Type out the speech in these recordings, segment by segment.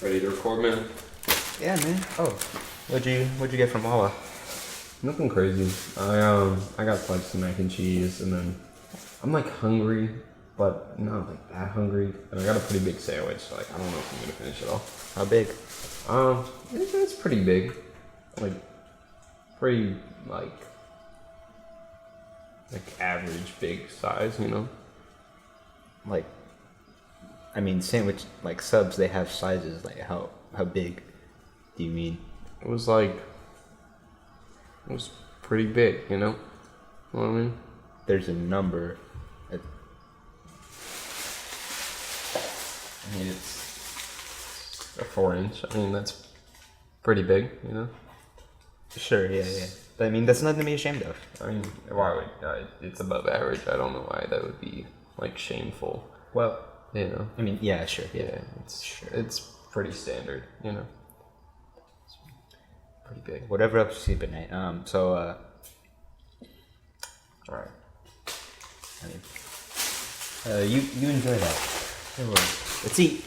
Ready to record, man? Yeah, man. Oh, what'd you get from Wawa? Nothing crazy. I got like some mac and cheese, and then I'm like hungry, but not like that hungry. And I got a pretty big sandwich, so like I don't know if I'm gonna finish it all. How big? It's pretty big, like pretty like average big size, you know. Like, I mean, sandwich like subs. They have sizes. Like, how big do you mean? It was pretty big, you know. You know what I mean? There's a number. I mean, it's A 4-inch. I mean, that's pretty big, you know. sure. Yeah. But I mean, that's nothing to be ashamed of. I mean, why would it's above average? I don't know why that would be like shameful. Well, You know. I mean, yeah, sure. Yeah, it's pretty standard, you know. It's pretty big. Whatever helps you sleep at night. All right. I mean, you enjoy that. Let's eat.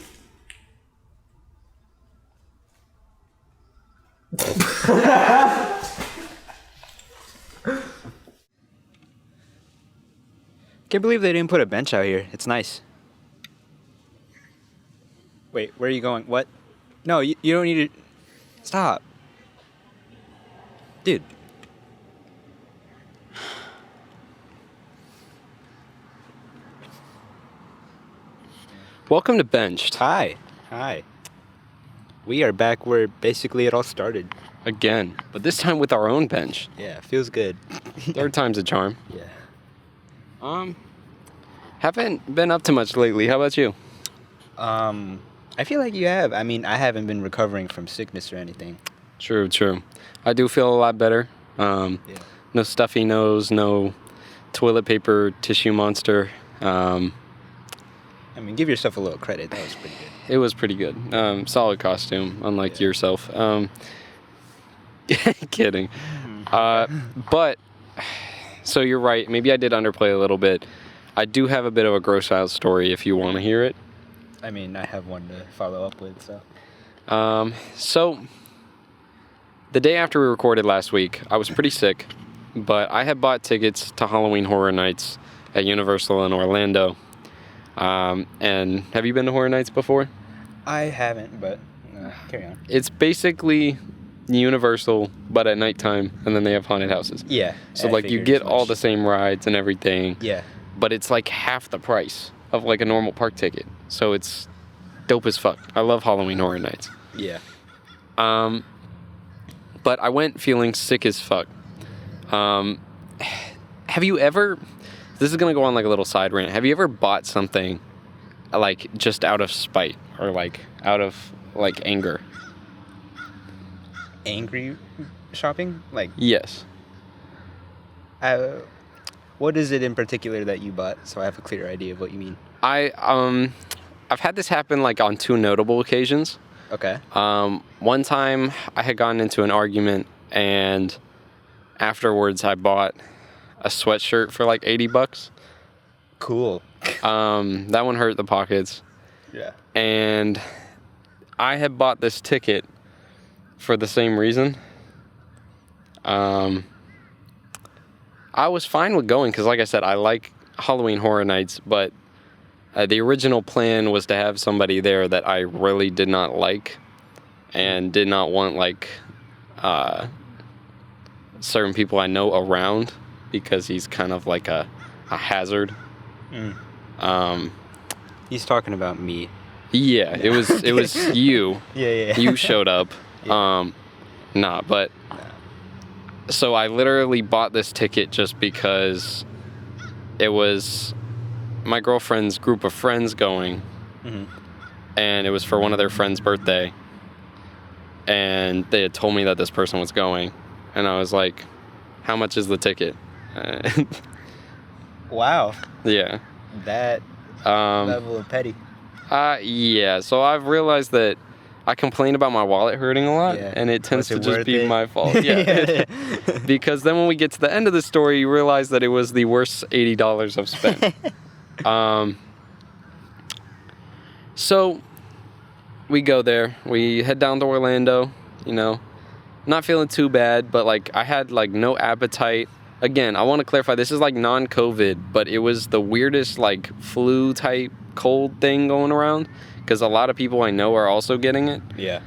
Can't believe they didn't put a bench out here. It's nice. Wait, where are you going? What? No, you don't need to. Stop. Dude. Welcome to Benched. Hi. We are back where basically it all started. Again, but this time with our own bench. Yeah, feels good. Third time's a charm. Yeah. Haven't been up to much lately. How about you? I feel like you have. I mean, I haven't been recovering from sickness or anything. True. I do feel a lot better. Yeah. No stuffy nose, no toilet paper tissue monster. I mean, give yourself a little credit. That was pretty good. It was pretty good. Solid costume, unlike yourself. Kidding. But, so you're right. Maybe I did underplay a little bit. I do have a bit of a gross out story if you want to hear it. I mean, I have one to follow up with, so. So, the day after we recorded last week, I was pretty sick, but I had bought tickets to Halloween Horror Nights at Universal in Orlando. And have you been to Horror Nights before? I haven't, but carry on. It's basically Universal, but at nighttime, and then they have haunted houses. Yeah. So, I like, you figured get as all much. the same rides and everything. Yeah. But it's like half the price of like a normal park ticket. So it's dope as fuck. I love Halloween Horror Nights. Yeah. But I went feeling sick as fuck. Have you ever, this is going to go on like a little side rant. Have you ever bought something like just out of spite or like out of like anger? Angry shopping? Like, Yes. what is it in particular that you bought, so I have a clear idea of what you mean? I've had this happen like on 2 notable occasions. Okay. One time I had gotten into an argument and afterwards I bought a sweatshirt for like $80. Cool. That one hurt the pockets. Yeah. And I had bought this ticket for the same reason. I was fine with going because, like I said, I like Halloween Horror Nights, but the original plan was to have somebody there that I really did not like and did not want, like, certain people I know around because he's kind of like a hazard. He's talking about me. Yeah, it was you. Yeah. You showed up. But so I literally bought this ticket just because it was my girlfriend's group of friends going, and it was for one of their friends' birthday, and they had told me that this person was going, and I was like, how much is the ticket? Wow. Yeah. That level of petty. Yeah, so I've realized that I complain about my wallet hurting a lot, Yeah. and it tends Was to it just worth be it? my fault. Yeah. Because then when we get to the end of the story, you realize that it was the worst $80 I've spent. So we go there. We head down to Orlando, you know. Not feeling too bad, but like I had like no appetite. Again, I want to clarify, this is like non-COVID, but it was the weirdest like flu type cold thing going around because a lot of people I know are also getting it. Yeah.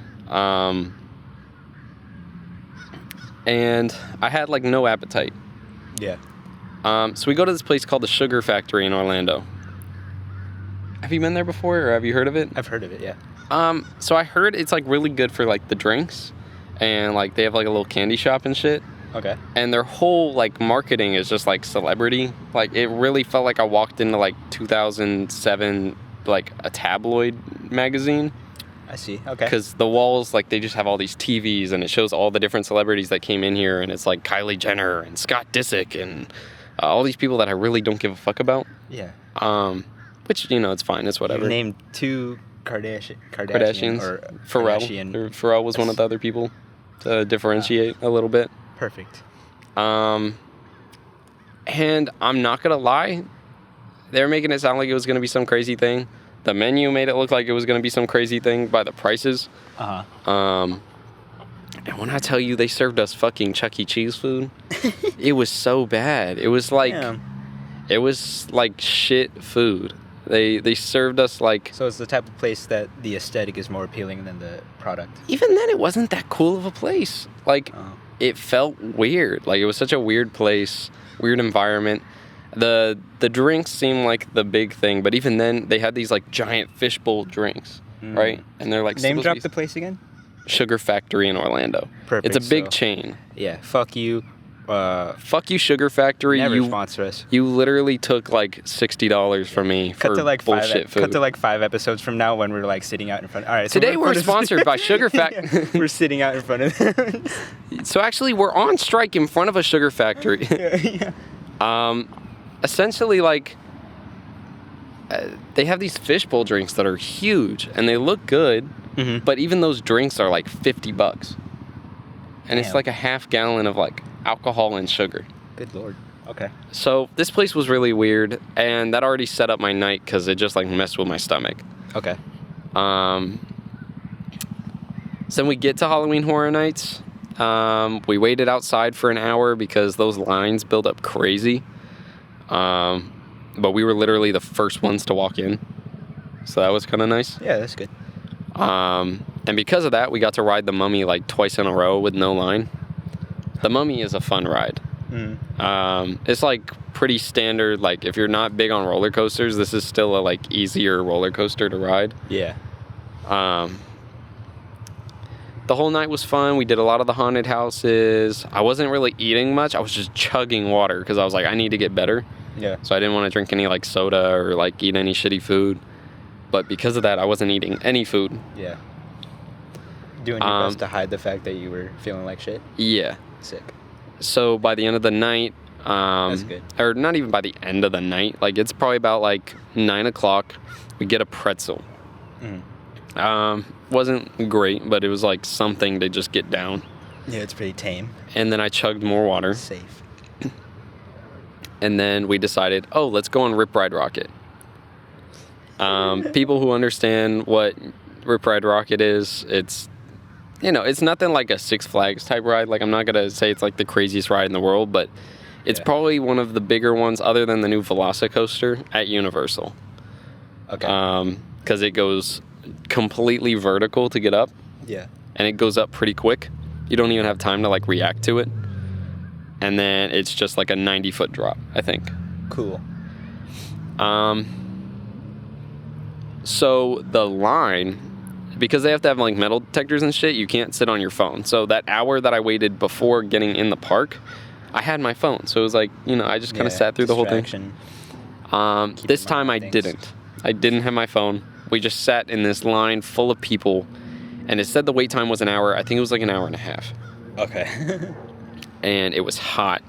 And I had like no appetite. Yeah. So we go to this place called the Sugar Factory in Orlando. Have you been there before, or have you heard of it? I've heard of it, yeah. So I heard it's like really good for like the drinks, and like they have like a little candy shop and shit. Okay. And their whole like marketing is just like celebrity. Like it really felt like I walked into like 2007, like a tabloid magazine. I see. Okay. Because the walls, like, they just have all these TVs, and it shows all the different celebrities that came in here, and it's like Kylie Jenner and Scott Disick and all these people that I really don't give a fuck about. Yeah. Which, you know, it's fine. It's whatever. You named two Kardashians. Or Pharrell. Pharrell was one of the other people to differentiate a little bit. Perfect. And I'm not going to lie. They were making it sound like it was going to be some crazy thing. The menu made it look like it was going to be some crazy thing by the prices. And when I tell you they served us fucking Chuck E. Cheese food, it was so bad. It was like, it was like shit food. They served us like... So it's the type of place that the aesthetic is more appealing than the product. Even then, it wasn't that cool of a place. Like, it felt weird. Like, it was such a weird place, weird environment. The drinks seemed like the big thing, but even then, they had these like giant fishbowl drinks, right? And they're like... Name drop the place again? Sugar Factory in Orlando. Perfect. It's a big chain. Yeah, fuck you. Fuck you, Sugar Factory. Never sponsor us. You literally took like $60 from me for bullshit food. Cut to like 5 episodes from now when we're like sitting out in front. All right. Today we're sponsored by Sugar Factory. We're sitting out in front of them. So actually, we're on strike in front of a Sugar Factory. Yeah. Essentially, like, they have these fishbowl drinks that are huge and they look good, but even those drinks are like $50, and it's like a half gallon of like alcohol and sugar. Good lord. Okay. So this place was really weird, and that already set up my night because it just like messed with my stomach. Okay. So then we get to Halloween Horror Nights. We waited outside for an hour because those lines build up crazy. But we were literally the first ones to walk in, so that was kind of nice. Yeah, that's good. And because of that, we got to ride the Mummy like twice in a row with no line. The Mummy is a fun ride. It's like pretty standard. Like if you're not big on roller coasters, this is still a like easier roller coaster to ride. Yeah. The whole night was fun. We did a lot of the haunted houses. I wasn't really eating much. I was just chugging water because I was like, I need to get better. Yeah. So I didn't want to drink any like soda or like eat any shitty food. But because of that, I wasn't eating any food. Yeah. Doing your best to hide the fact that you were feeling like shit. Yeah. Sick. So by the end of the night, that's good. Or not even by the end of the night, like it's probably about like 9 o'clock, we get a pretzel. Wasn't great, but it was like something to just get down. Yeah, it's pretty tame. And then I chugged more water. Safe. And then we decided, oh, let's go on Rip Ride Rocket. People who understand what Rip Ride Rocket is, it's, you know, it's nothing like a Six Flags type ride. Like, I'm not going to say it's like the craziest ride in the world, but it's probably one of the bigger ones other than the new Velocicoaster at Universal. Okay. Because it goes completely vertical to get up. Yeah. And it goes up pretty quick. You don't even have time to like react to it. And then it's just like a 90-foot drop, I think. Cool. So the line, because they have to have like metal detectors and shit, you can't sit on your phone. So that hour that I waited before getting in the park, I had my phone. So it was like, you know, I just kind of sat through the whole thing. This time I didn't. I didn't have my phone. We just sat in this line full of people, and it said the wait time was an hour. I think it was like an hour and a half. Okay. And it was hot.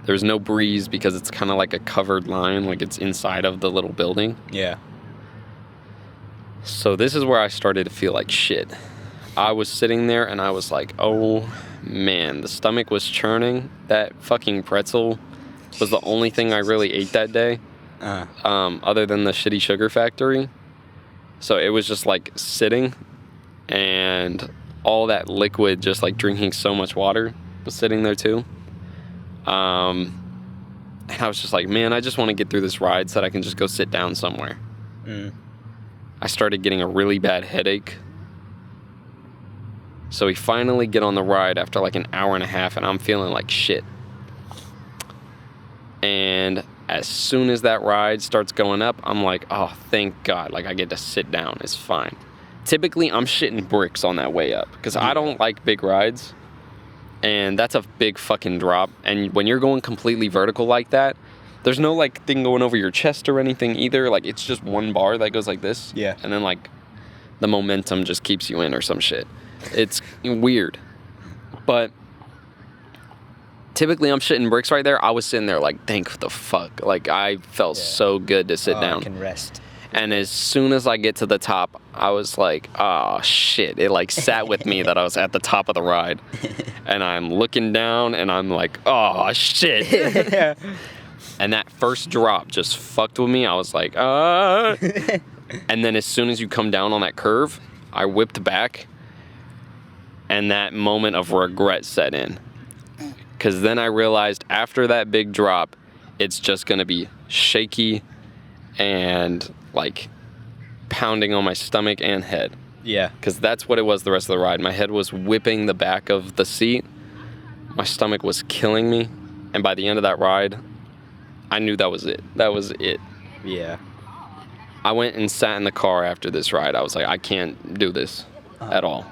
There was no breeze because it's kind of like a covered line, like it's inside of the little building. Yeah. So this is where I started to feel like shit. I was sitting there and I was like, oh man, the stomach was churning. That fucking pretzel was the only thing I really ate that day, other than the shitty Sugar Factory. So it was just like sitting, and all that liquid, just like drinking so much water, was sitting there too. And I was just like, man, I just want to get through this ride so that I can just go sit down somewhere. I started getting a really bad headache. So we finally get on the ride after like an hour and a half, and I'm feeling like shit. And as soon as that ride starts going up, I'm like, oh, thank God. Like, I get to sit down. It's fine. Typically, I'm shitting bricks on that way up because I don't like big rides. And that's a big fucking drop. And when you're going completely vertical like that, there's no, like, thing going over your chest or anything either. Like, it's just one bar that goes like this. Yeah. And then, like, the momentum just keeps you in or some shit. It's weird. But typically, I'm shitting bricks right there. I was sitting there like, thank the fuck. Like, I felt so good to sit down. I can rest. And as soon as I get to the top, I was like, oh, shit. It, like, sat with me that I was at the top of the ride. And I'm looking down, and I'm like, oh, shit. And that first drop just fucked with me. I was like, ah. And then as soon as you come down on that curve, I whipped back. And that moment of regret set in. Because then I realized after that big drop, it's just going to be shaky and, like, pounding on my stomach and head. Yeah. Because that's what it was the rest of the ride. My head was whipping the back of the seat. My stomach was killing me. And by the end of that ride, I knew that was it. That was it. Yeah. I went and sat in the car after this ride. I was like, I can't do this at all.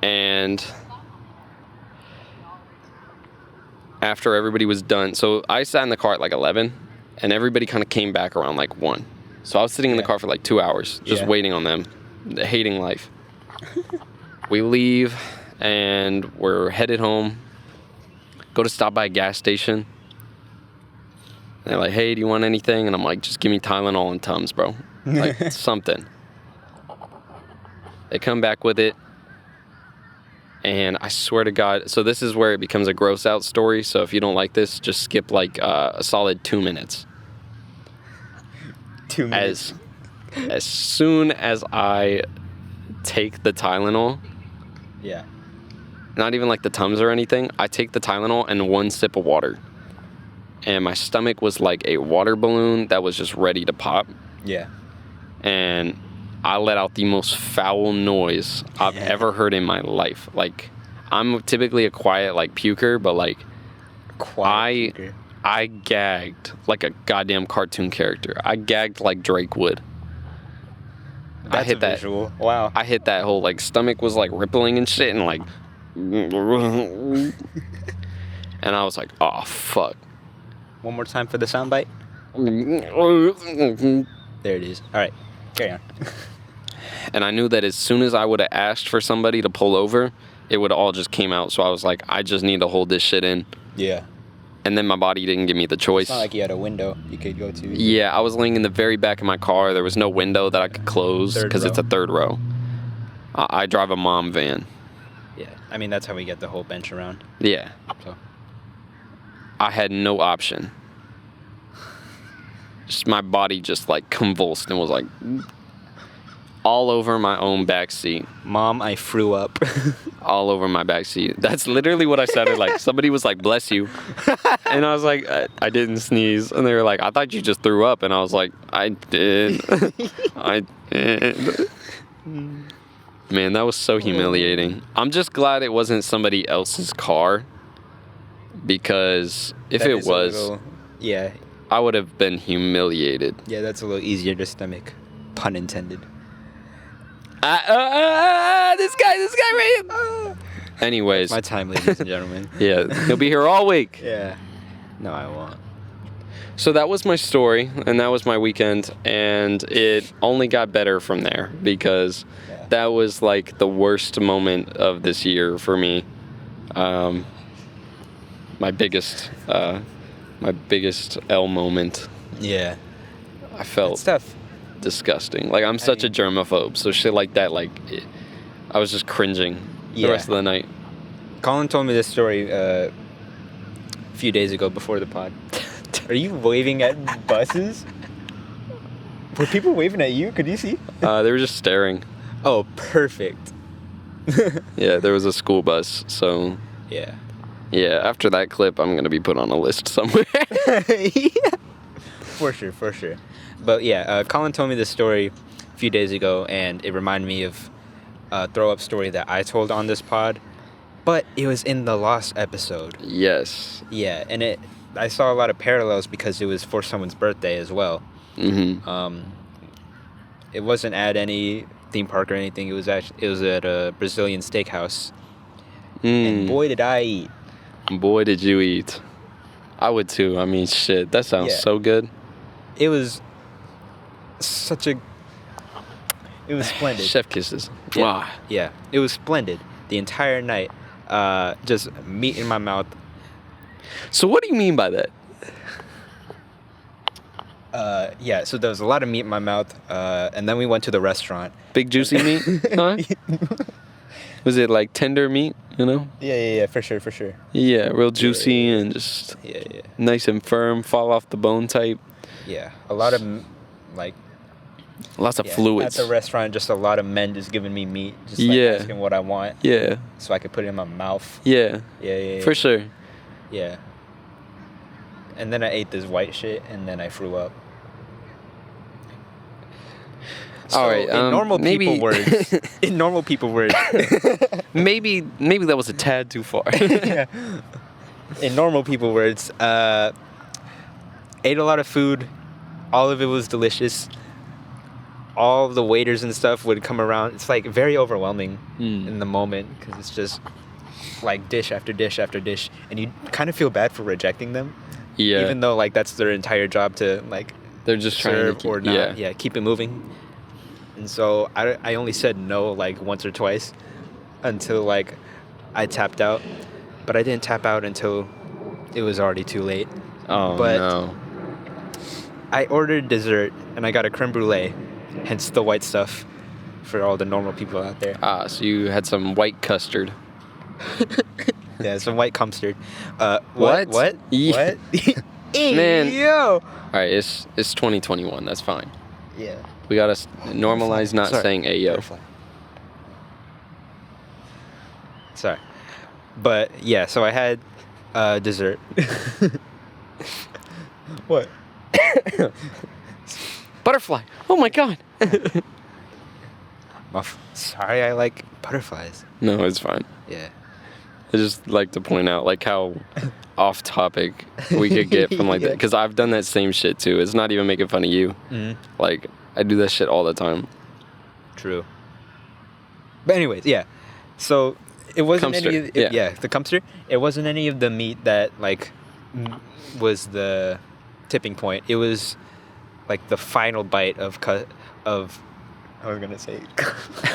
And after everybody was done, so I sat in the car at like 11, and everybody kind of came back around like 1. So I was sitting in the car for like 2 hours, just waiting on them, hating life. We leave, and we're headed home. Go to stop by a gas station. And they're like, hey, do you want anything? And I'm like, just give me Tylenol and Tums, bro. Like, something. They come back with it. And I swear to God, so this is where it becomes a gross out story. So if you don't like this, just skip like a solid 2 minutes. 2 minutes. As soon as I take the Tylenol, Yeah. not even like the Tums or anything, I take the Tylenol and 1 sip of water. And my stomach was like a water balloon that was just ready to pop. Yeah. And I let out the most foul noise I've ever heard in my life. Like, I'm typically a quiet, like, puker, but, like, I gagged like a goddamn cartoon character. I gagged like Drake would. That's I hit a that. visual. Wow. I hit that whole, like, stomach was, like, rippling and shit, and, like, and I was like, oh, fuck. One more time for the soundbite. There it is. All right. Carry on. And I knew that as soon as I would have asked for somebody to pull over, it would all just came out. So I was like, I just need to hold this shit in. Yeah. And then my body didn't give me the choice. It's not like you had a window you could go to. Yeah, I was laying in the very back of my car. There was no window that I could close because it's a third row. I drive a mom van. Yeah. I mean, that's how we get the whole bench around. Yeah. So. I had no option. Just my body just like convulsed and was like all over my own back seat. Mom, I threw up. All over my back seat. That's literally what I sounded like. Somebody was like, bless you. And I was like, I didn't sneeze. And they were like, I thought you just threw up. And I was like, I did. I did. Man, that was so humiliating. I'm just glad it wasn't somebody else's car. Because if it was, yeah, I would have been humiliated. Yeah, that's a little easier to stomach. Pun intended. This guy right here. Anyways. My time, ladies and gentlemen. Yeah, he'll be here all week. Yeah. No, I won't. So that was my story, and that was my weekend, and it only got better from there because that was like the worst moment of this year for me. My biggest L moment. Yeah. I felt it's tough. Disgusting. Like, I'm such a germaphobe, so shit like that, like, I was just cringing the rest of the night. Colin told me this story a few days ago before the pod. Are you waving at buses? Were people waving at you? Could you see? They were just staring. Oh, perfect. Yeah, there was a school bus, so Yeah. yeah, after that clip, I'm gonna be put on a list somewhere. Yeah. For sure. But yeah, Colin told me this story a few days ago, and it reminded me of a throw-up story that I told on this pod. But it was in the Lost episode. Yes. Yeah, and I saw a lot of parallels because it was for someone's birthday as well. Mm-hmm. It wasn't at any theme park or anything. It was at a Brazilian steakhouse. And boy, did I eat. Boy, did you eat. I would too. I mean, shit, that sounds Yeah. so good. It was splendid. Chef kisses. Yeah. Wow. Yeah, it was splendid the entire night. Just meat in my mouth. So what do you mean by that? Yeah, so there was a lot of meat in my mouth. And then we went to the restaurant. Big juicy meat? Huh? Was it like tender meat, you know? Yeah, for sure. Yeah, real juicy and just Yeah. nice and firm, fall off the bone type. Yeah, a lot of Lots of fluids. At the restaurant, just a lot of men just giving me meat, just asking what I want, Yeah. so I could put it in my mouth. Yeah. Yeah. For sure. Yeah. And then I ate this white shit, and then I threw up. So, All right. In normal maybe people words. In normal people words. maybe that was a tad too far. Yeah. In normal people words, ate a lot of food. All of it was delicious. All of the waiters and stuff would come around. It's like very overwhelming in the moment because it's just like dish after dish after dish, and you kind of feel bad for rejecting them. Yeah. Even though like that's their entire job to like They're just trying to serve keep, or not. Yeah, keep it moving. And so I only said no like once or twice until like I tapped out, but I didn't tap out until it was already too late. Oh But no. I ordered dessert and I got a creme brulee, hence the white stuff for all the normal people out there. So you had some white custard. Yeah, some white custard. What? What? Yeah. What? Man. Yo. All right, it's 2021. That's fine. Yeah. We gotta normalize not Sorry. saying "ayo." Butterfly. Sorry. But yeah, so I had dessert. What? Butterfly. Oh my god. Sorry, I like butterflies. No, it's fine. Yeah. I just like to point out like how off topic we could get from like that, because I've done that same shit too. It's not even making fun of you. Like I do that shit all the time. True. But anyways, yeah. So it wasn't Cumster, any of the cumster. It wasn't any of the meat that like was the tipping point. It was like the final bite of I was gonna say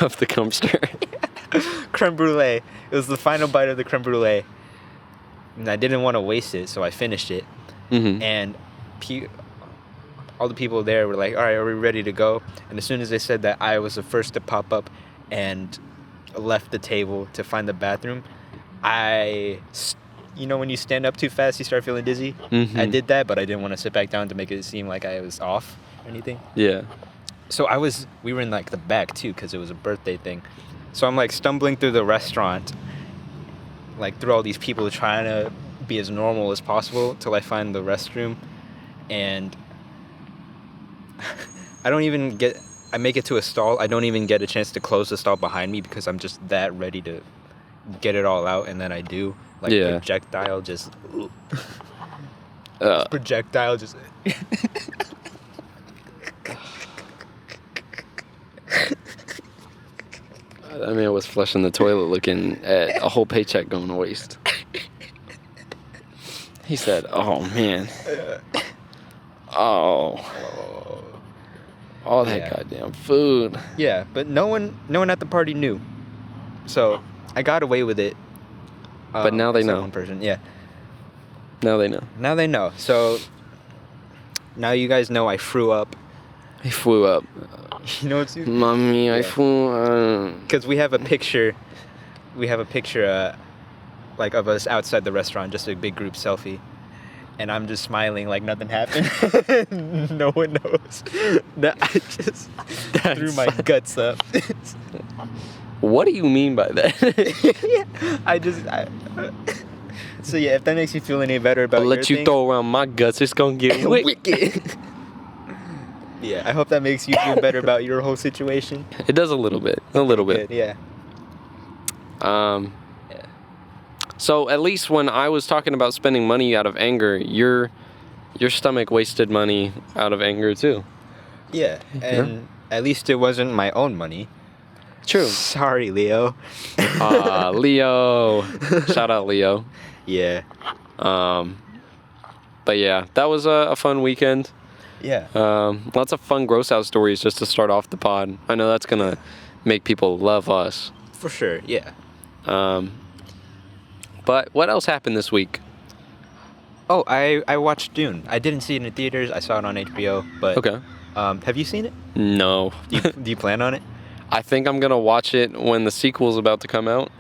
Of the cumster. creme brulee. It was the final bite of the creme brulee, and I didn't want to waste it, so I finished it. And all the people there were like, "All right, are we ready to go?" And as soon as they said that, I was the first to pop up and left the table to find the bathroom. You know when you stand up too fast, you start feeling dizzy? I did that, but I didn't want to sit back down to make it seem like I was off or anything. Yeah. So we were in like the back too, because it was a birthday thing. So I'm like stumbling through the restaurant, like through all these people trying to be as normal as possible till I find the restroom. And I make it to a stall. I don't even get a chance to close the stall behind me because I'm just that ready to get it all out. And then I do. Like projectile just... projectile just... I mean, I was flushing the toilet looking at a whole paycheck going to waste. He said, "Oh man, all that goddamn food." Yeah, but no one at the party knew, so I got away with it. But now they except know. One person, yeah. Now they know. Now they know. So now you guys know I threw up. I flew up. You know what's Mommy, I flew up. Because we have a picture. Like of us outside the restaurant, just a big group selfie, and I'm just smiling like nothing happened. No one knows. I just threw my guts up. What do you mean by that? So yeah, if that makes you feel any better about I'll let you thing, throw around my guts. It's gonna get wicked. Yeah, I hope that makes you feel better about your whole situation. It does a little bit. A little bit. Good, yeah. So at least when I was talking about spending money out of anger, your stomach wasted money out of anger too. Yeah, and at least it wasn't my own money. True. Sorry, Leo. Leo. Shout out Leo. Yeah. But yeah, that was a fun weekend. Yeah. Lots of fun gross out stories just to start off the pod. I know that's gonna make people love us. For sure, yeah. But what else happened this week? Oh, I watched Dune. I didn't see it in the theaters. I saw it on HBO. But Okay. Have you seen it? No. Do you plan on it? I think I'm gonna watch it when the sequel's about to come out.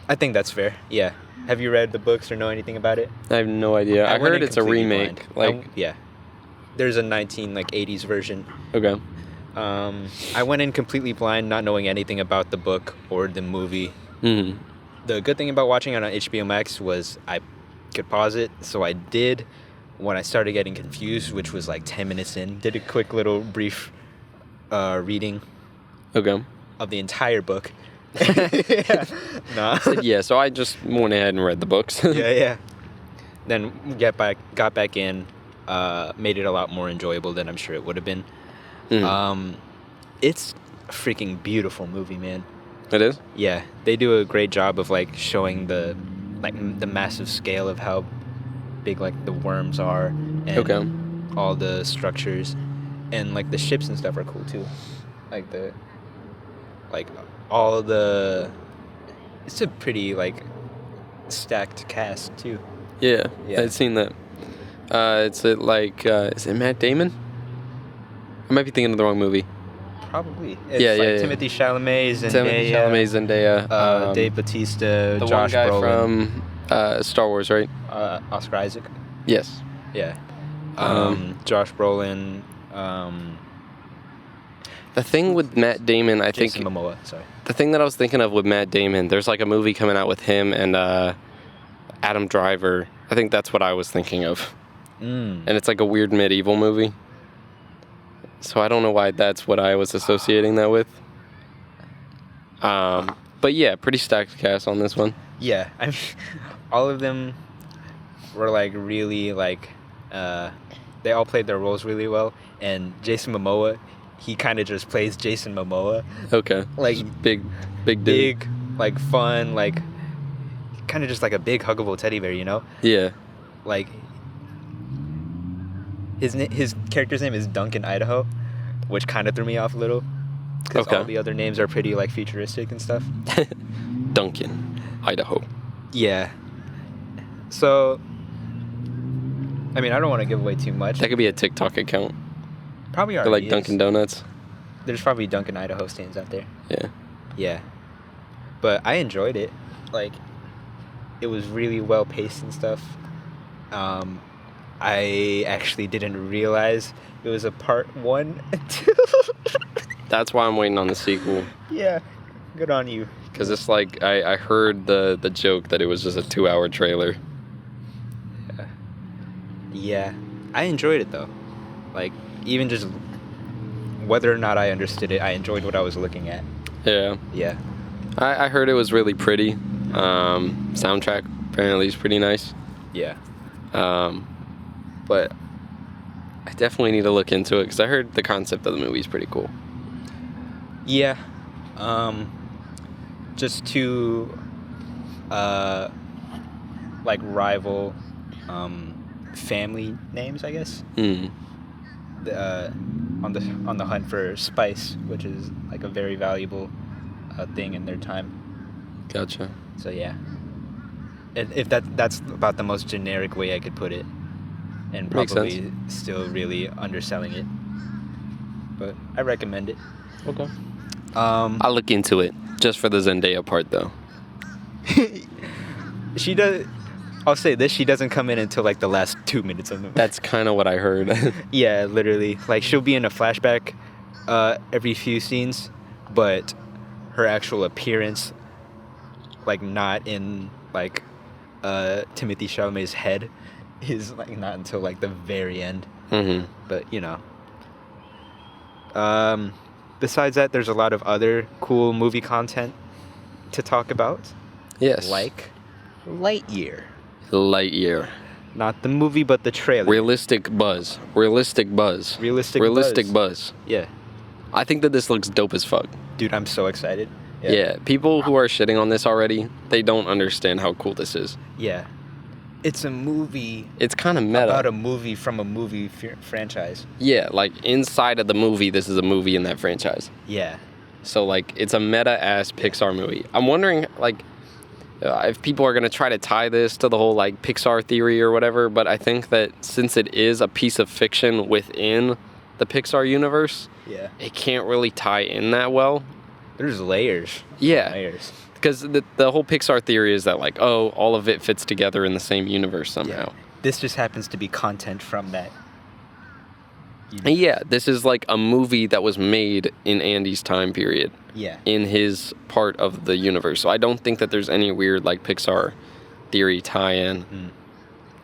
I think that's fair. Yeah. Have you read the books or know anything about it? I have no idea. I went heard in it's a completely remake. blind. Yeah. There's a 80s version. Okay. I went in completely blind, not knowing anything about the book or the movie. Mm-hmm. The good thing about watching it on HBO Max was I could pause it, so I did. When I started getting confused, which was like 10 minutes in, did a quick little brief reading Okay. of the entire book. Yeah. Nah. Yeah, so I just went ahead and read the books. Yeah. Then got back in, made it a lot more enjoyable than I'm sure it would have been. Mm. It's a freaking beautiful movie, man. It is? Yeah, they do a great job of like showing the massive scale of how big like the worms are and all the structures, and like the ships and stuff are cool too. It's a pretty like stacked cast too. Yeah. Yeah. I've seen that. Is it Matt Damon? I might be thinking of the wrong movie. Probably. It's Yeah. Timothy Chalamet, Zendaya. Dave Bautista, The Josh one guy Brolin, from Star Wars, right? Oscar Isaac. Yes. Yeah. Josh Brolin. The thing with Matt Damon, I think... Jason Momoa, sorry. The thing that I was thinking of with Matt Damon, there's like a movie coming out with him and Adam Driver. I think that's what I was thinking of. And it's like a weird medieval movie. So I don't know why that's what I was associating that with. But yeah, pretty stacked cast on this one. Yeah, I mean, all of them were like really like, they all played their roles really well. And Jason Momoa, he kind of just plays Jason Momoa. Okay. Like just big dude. big, like fun, like kind of just like a big huggable teddy bear, you know? Yeah. Like his character's name is Duncan Idaho, which kind of threw me off a little because all the other names are pretty like futuristic and stuff. Duncan, Idaho. Yeah. So, I mean, I don't want to give away too much. That could be a TikTok account. Probably Or already like Dunkin' Donuts. There's probably Duncan Idaho stands out there. Yeah. Yeah. But I enjoyed it. Like, it was really well paced and stuff. I actually didn't realize it was a part 1 and 2. That's why I'm waiting on the sequel. Yeah. Good on you. Because it's like, I heard the joke that it was just a 2-hour trailer. Yeah. I enjoyed it, though. Like, even just whether or not I understood it, I enjoyed what I was looking at. Yeah. Yeah. I heard it was really pretty. Soundtrack apparently is pretty nice. Yeah. But I definitely need to look into it because I heard the concept of the movie is pretty cool. Yeah. Just two like rival family names, I guess. On the hunt for spice, which is like a very valuable thing in their time. Gotcha. So yeah. If that's about the most generic way I could put it, and probably still really underselling it, but I recommend it. Okay. I'll look into it just for the Zendaya part, though. She does. I'll say this: she doesn't come in until like the last 2 minutes of the movie. That's kind of what I heard. Yeah, literally. Like she'll be in a flashback every few scenes, but her actual appearance, like not in like Timothy Chalamet's head, is like not until like the very end. Mm-hmm. But you know. Besides that, there's a lot of other cool movie content to talk about. Yes. Like Lightyear. Lightyear. Not the movie, but the trailer. Realistic buzz. Realistic buzz. Realistic buzz. Yeah. I think that this looks dope as fuck. Dude, I'm so excited. Yeah. People who are shitting on this already, they don't understand how cool this is. Yeah. It's a movie. It's kind of meta. About a movie from a movie franchise. Yeah, like inside of the movie, this is a movie in that franchise. Yeah. So like, it's a meta-ass Pixar movie. I'm wondering, like, if people are going to try to tie this to the whole like Pixar theory or whatever, but I think that since it is a piece of fiction within the Pixar universe, Yeah. it can't really tie in that well. There's layers. Yeah, Layers. because the whole Pixar theory is that like, oh, all of it fits together in the same universe somehow. Yeah. This just happens to be content from that. Yeah, this is like a movie that was made in Andy's time period. Yeah. In his part of the universe. So I don't think that there's any weird like Pixar theory tie-in.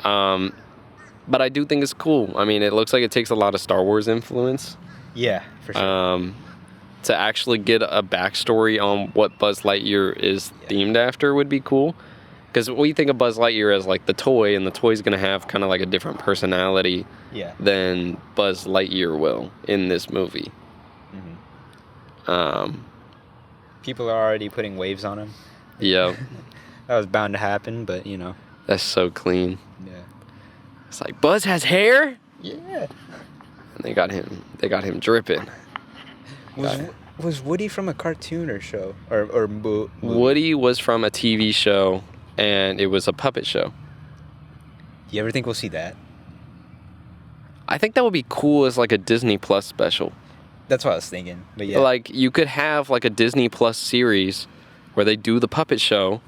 But I do think it's cool. I mean, it looks like it takes a lot of Star Wars influence. Yeah, for sure. To actually get a backstory on what Buzz Lightyear is themed after would be cool. Because we think of Buzz Lightyear as like the toy, and the toy's going to have kind of like a different personality than Buzz Lightyear will in this movie. People are already putting waves on him. Yeah. That was bound to happen, but you know. That's so clean. Yeah. It's like, Buzz has hair? Yeah. And they got him dripping. Was Woody from a cartoon or show? Or movie? Woody was from a TV show, and it was a puppet show. You ever think we'll see that? I think that would be cool as like a Disney Plus special. That's what I was thinking. But yeah. Like, you could have like a Disney Plus series where they do the puppet show,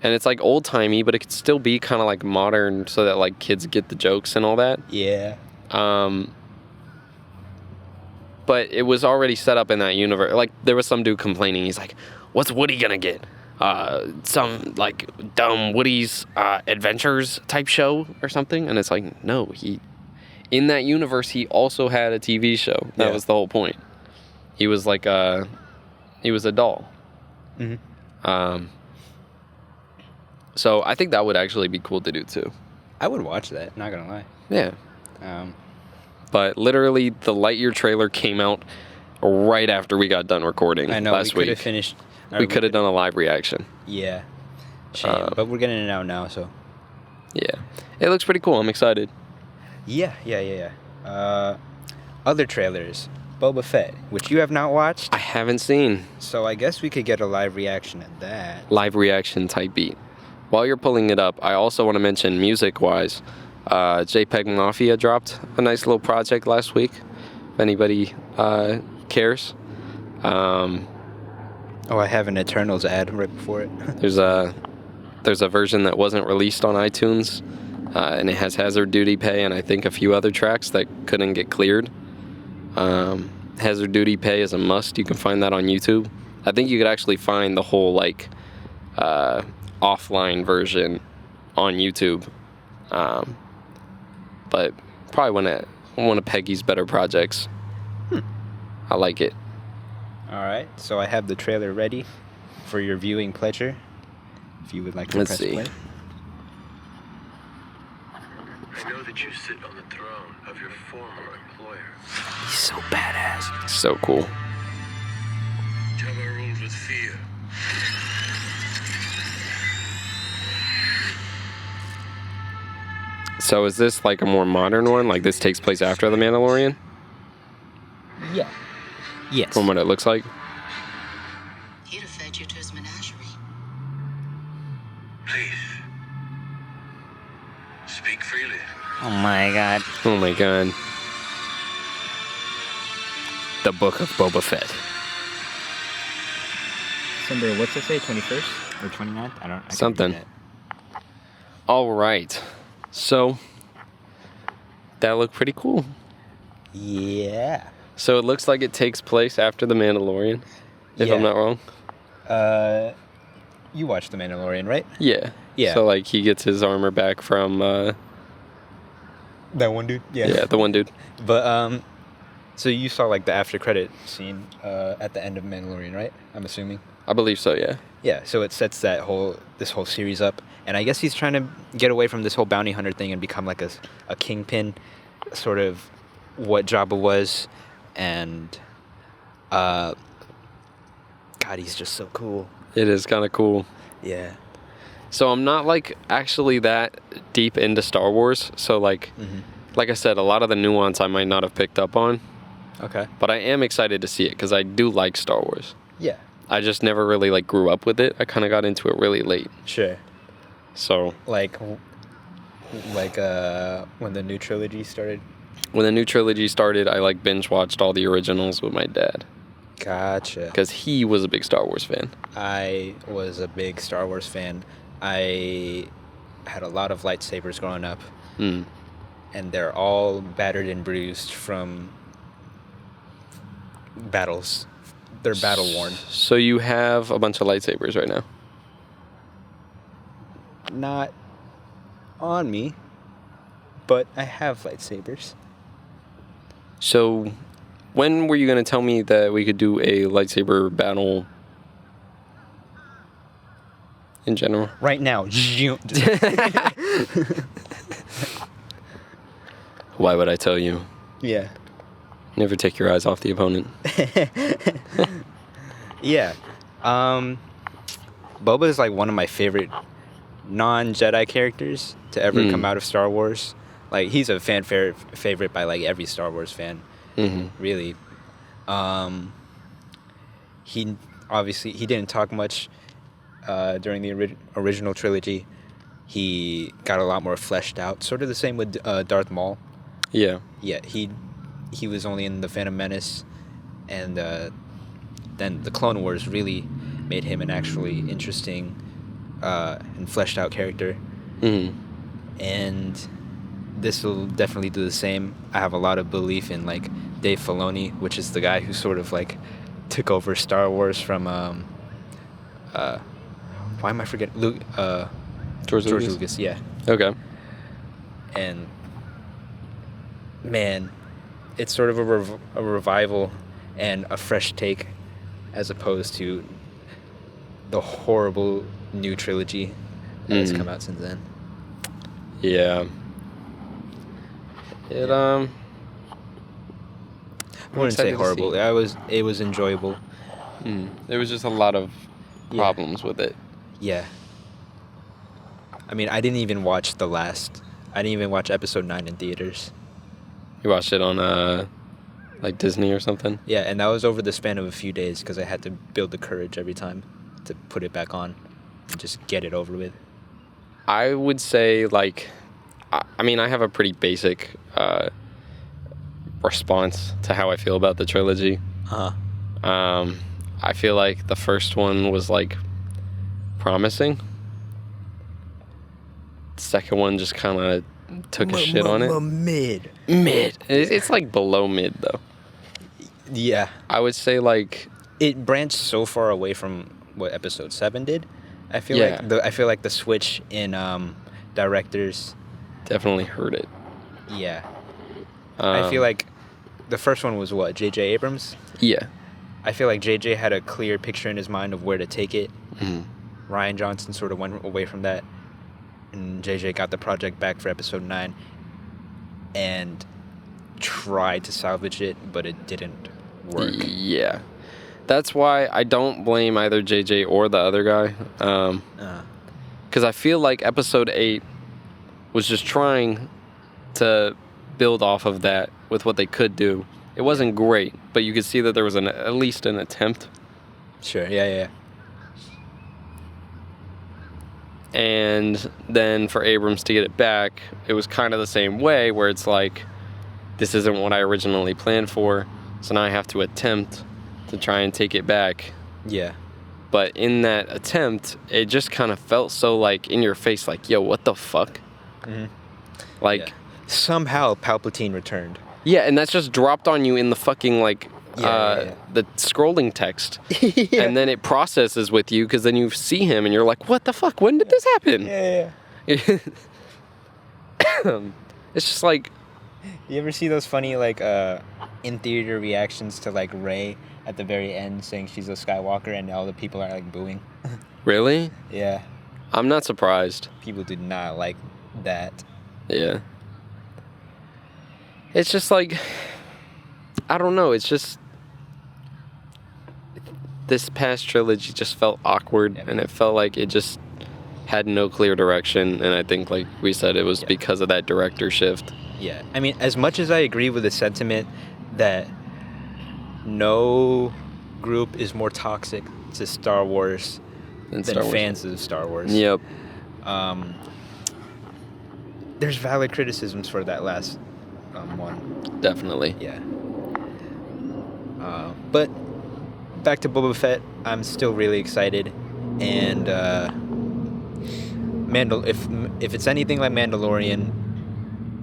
and it's like old-timey, but it could still be kind of like modern so that like kids get the jokes and all that. Yeah. But it was already set up in that universe. Like, there was some dude complaining. He's like, what's Woody gonna get? Some like dumb Woody's Adventures type show or something? And it's like, no, in that universe, he also had a TV show. That was the whole point. He was like he was a doll. Mm-hmm. So I think that would actually be cool to do too. I would watch that, not gonna lie. Yeah. But literally, the Lightyear trailer came out right after we got done recording last week. We could have finished. We could have done a live reaction. Yeah. Shame, but we're getting it out now, so. Yeah. It looks pretty cool. I'm excited. Yeah. Other trailers. Boba Fett, which you have not watched. I haven't seen. So I guess we could get a live reaction at that. Live reaction type beat. While you're pulling it up, I also want to mention music-wise, JPEG Mafia dropped a nice little project last week, if anybody cares. I have an Eternals ad right before it. There's a version that wasn't released on iTunes, and it has Hazard Duty Pay and I think a few other tracks that couldn't get cleared. Hazard Duty Pay is a must. You can find that on YouTube. I think you could actually find the whole like offline version on YouTube. But probably one of Peggy's better projects. I like it. All right, so I have the trailer ready for your viewing pleasure. If you would like to press play. I know that you sit on the throne of your former employer. He's so badass. So cool. Jabba ruled with fear. So is this like a more modern one? Like this takes place after The Mandalorian? Yeah. Yes. From what it looks like? He'd have fed you to his menagerie. Please. Speak freely. Oh my god. Oh my god. The Book of Boba Fett. December, what's it say? 21st or 29th? I can't Something. read that. All right. So that looked pretty cool. Yeah. So it looks like it takes place after The Mandalorian, if Yeah. I'm not wrong. You watched The Mandalorian, right? Yeah. Yeah. So like he gets his armor back from That one dude? yeah, the one dude. But, so you saw, like, the after credit scene at the end of Mandalorian, right? I'm assuming. I believe so, yeah. Yeah, so it sets this whole series up. And I guess he's trying to get away from this whole bounty hunter thing and become, like, a kingpin, sort of what Jabba was. And, God, he's just so cool. It is kind of cool. Yeah. So I'm not like actually that deep into Star Wars. So like I said, a lot of the nuance I might not have picked up on, Okay. but I am excited to see it because I do like Star Wars. Yeah. I just never really like grew up with it. I kind of got into it really late. Sure. So Like when the new trilogy started. when the new trilogy started, I like binge watched all the originals with my dad Gotcha. because he was a big Star Wars fan. I was a big Star Wars fan. I had a lot of lightsabers growing up, Mm. and they're all battered and bruised from battles. They're battle worn. So you have a bunch of lightsabers right now. Not on me, but I have lightsabers. So when were you going to tell me that we could do a lightsaber battle in general? Right now. Why would I tell you? Yeah. Never take your eyes off the opponent. Yeah. Boba is like one of my favorite non-Jedi characters to ever come out of Star Wars. Like, he's a fan favorite by like every Star Wars fan, really. He obviously didn't talk much during the original trilogy. He got a lot more fleshed out. Sort of the same with Darth Maul. Yeah. Yeah, he was only in the Phantom Menace, and then the Clone Wars really made him an actually interesting and fleshed out character. And this will definitely do the same. I have a lot of belief in like Dave Filoni, which is the guy who sort of like took over Star Wars from why am I forgetting George Lucas? Lucas, yeah. Okay. And man, it's sort of a revival and a fresh take as opposed to the horrible new trilogy that has come out since then. Yeah. It I wouldn't say excited to horrible. see. It was enjoyable. There was just a lot of problems with it. Yeah. I mean, I didn't even watch episode 9 in theaters. You watched it on like Disney or something? Yeah, and that was over the span of a few days because I had to build the courage every time to put it back on and just get it over with. I would say like I mean I have a pretty basic response to how I feel about the trilogy. I feel like the first one was like promising. The second one just kind of took a shit on it. Mid. It's like below mid though. Yeah. I would say like It branched so far away from what episode 7 did. I feel like the switch in directors. definitely hurt it. Yeah. I feel like the first one was what, J.J. Abrams? Yeah. I feel like J.J. had a clear picture in his mind of where to take it. Rian Johnson sort of went away from that. And J.J. got the project back for episode 9 and tried to salvage it, but it didn't work. Yeah. That's why I don't blame either JJ or the other guy. Because I feel like episode 8 was just trying to build off of that with what they could do. It wasn't great, but you could see that there was at least an attempt. Sure, yeah. And then for Abrams to get it back, it was kind of the same way, where it's like, this isn't what I originally planned for, so now I have to attempt to try and take it back. Yeah. But in that attempt, it just kind of felt so like in your face, like, yo, what the fuck? Like, Yeah. Somehow Palpatine returned. yeah, and that's just dropped on you in the fucking like Yeah. the scrolling text, and then it processes with you because then you see him and you're like, what the fuck? When did this happen? Yeah. It's just like, You ever see those funny like in theater reactions to like Rey at the very end saying she's a Skywalker and all the people are like booing? really? Yeah. I'm not surprised. People do not like that. Yeah. It's just like, I don't know. It's just, this past trilogy just felt awkward, and it felt like it just had no clear direction. And I think, like we said, it was because of that director shift. Yeah. I mean, as much as I agree with the sentiment that no group is more toxic to Star Wars than Star Wars. fans of Star Wars. Yep. There's valid criticisms for that last one. Definitely. Yeah. But back to Boba Fett, I'm still really excited, and if it's anything like Mandalorian,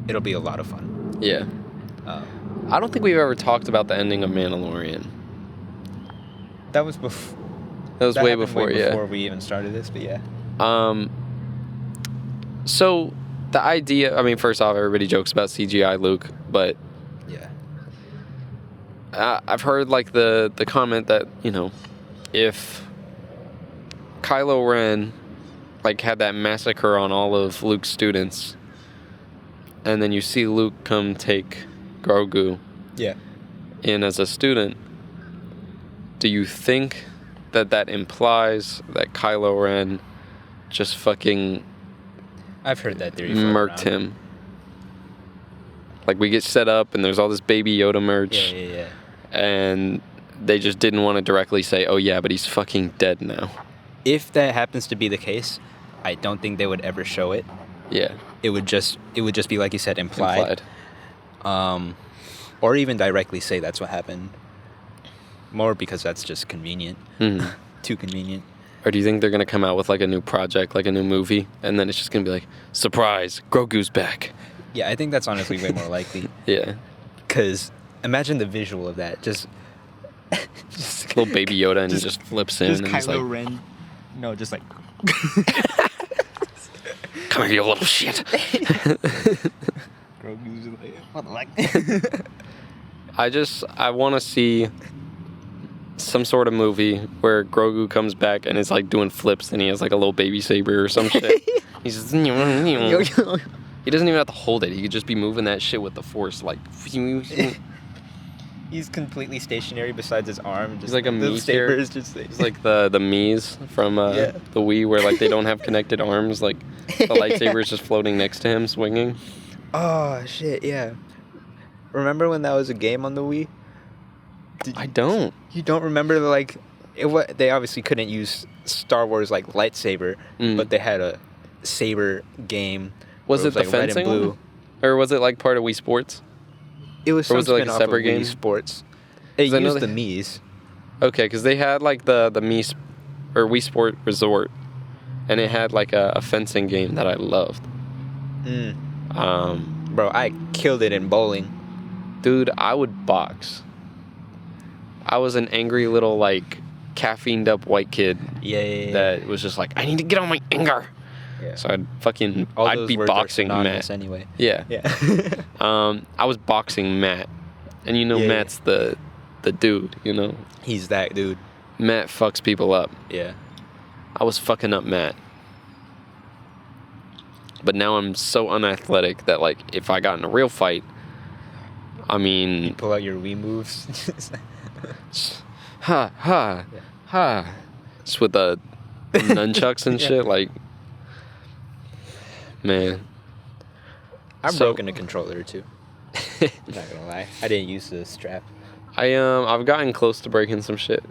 it'll be a lot of fun. Yeah. I don't think we've ever talked about the ending of Mandalorian. That was before. That was way before, yeah. Before we even started this, but yeah. So the idea, I mean, first off, everybody jokes about CGI Luke, but Yeah. I've heard like the comment that, you know, if Kylo Ren like had that massacre on all of Luke's students, and then you see Luke come take Grogu Yeah. in as a student, do you think that implies that Kylo Ren just fucking I've heard that theory. float murked around. him? Like, we get set up and there's all this Baby Yoda merch, Yeah. and they just didn't want to directly say, oh yeah, but he's fucking dead now. If that happens to be the case, I don't think they would ever show it. Yeah. It would just be like you said, implied. Or even directly say that's what happened. More because that's just convenient. Mhm. Too convenient. Or do you think they're going to come out with like a new project, like a new movie, and then it's just going to be like, surprise, Grogu's back? Yeah, I think that's honestly way more likely. Yeah. Because imagine the visual of that. Just Little Baby Yoda, and he just flips in, Just and he's Kylo like, Ren. No, just like. come here, you little shit. Grogu's like, what the like? I want to see some sort of movie where Grogu comes back and is like doing flips, and he has like a little baby saber or some shit. He's just, he doesn't even have to hold it. He could just be moving that shit with the force, like. He's completely stationary besides his arm. Just He's like a the Mii saber character. is just like, It's like the Mii's from Yeah. the Wii, where like they don't have connected arms. Like the lightsaber is just floating next to him, swinging. oh shit, yeah. Remember when that was a game on the Wii? I don't. You don't remember they obviously couldn't use Star Wars like lightsaber, but they had a saber game. Was where it the like red and fencing blue. one? Or was it like part of Wii Sports? It was Or was it, like, a spin-off separate of game? Wii Sports. It 'Cause I know used the they- Mii's. Okay, because they had like the Wii Sport Resort, and it had like a fencing game that I loved. Bro, I killed it in bowling. Dude, I would box. I was an angry little like caffeined up white kid Yeah. that was just like, I need to get on my anger. Yeah. So I'd All I'd those be words are boxing synonymous Matt. anyway. Yeah. Yeah. I was boxing Matt, and you know Yeah, Matt's the dude. You know, He's that dude. Matt fucks people up. Yeah. I was fucking up Matt, but now I'm so unathletic that like if I got in a real fight, I mean, Pull out your Wii moves. ha ha Yeah. ha, just with the nunchucks and Yeah. shit. Like, man, I'm So- broken a controller too. Not gonna lie. I didn't use the strap. I've gotten close to breaking some shit.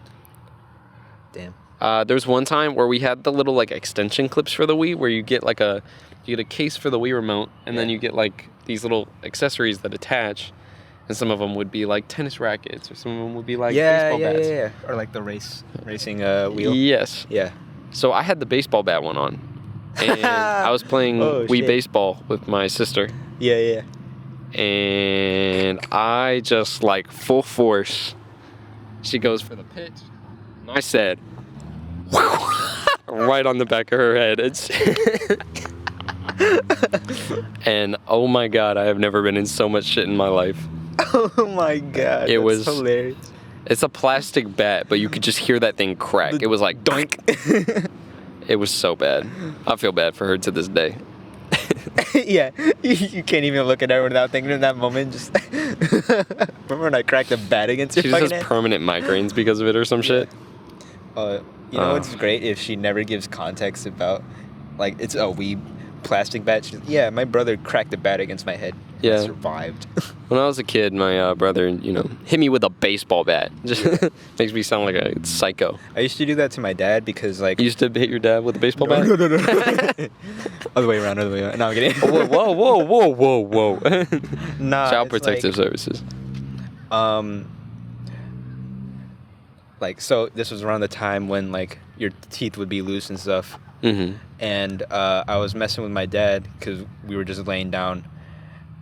Damn. There's one time where we had the little like extension clips for the Wii, where you get a case for the Wii remote, and then Yeah. you get like these little accessories that attach, And some of them would be like tennis rackets, or some of them would be like yeah, baseball yeah, bats. yeah, or like the racing wheel. Yes. Yeah. So I had the baseball bat one on, and I was playing Oh, Wii shit. baseball with my sister, Yeah, yeah. and I just like full force. She goes for the pitch, and I said, right on the back of her head. It's and oh my god, I have never been in so much shit in my life. Oh my god. It that's was hilarious. It's a plastic bat, but you could just hear that thing crack. It was like doink. It was so bad. I feel bad for her to this day. Yeah, you can't even look at her without thinking in that moment. Just remember when I cracked a bat against your She fucking just has head? permanent migraines because of it or some shit. You know what's great? If she never gives context about, like, it's a wee plastic bat. She's, yeah, my brother cracked a bat against my head. Yeah. I survived. When I was a kid, my brother, hit me with a baseball bat. Just makes me sound like a psycho. I used to do that to my dad because, like... You used to hit your dad with a baseball bat? No. Other way around. No, I'm kidding. Whoa. Nah, Child it's Protective Services. Like, so this was around the time when, like, your teeth would be loose and stuff. Mm-hmm. And I was messing with my dad because we were just laying down,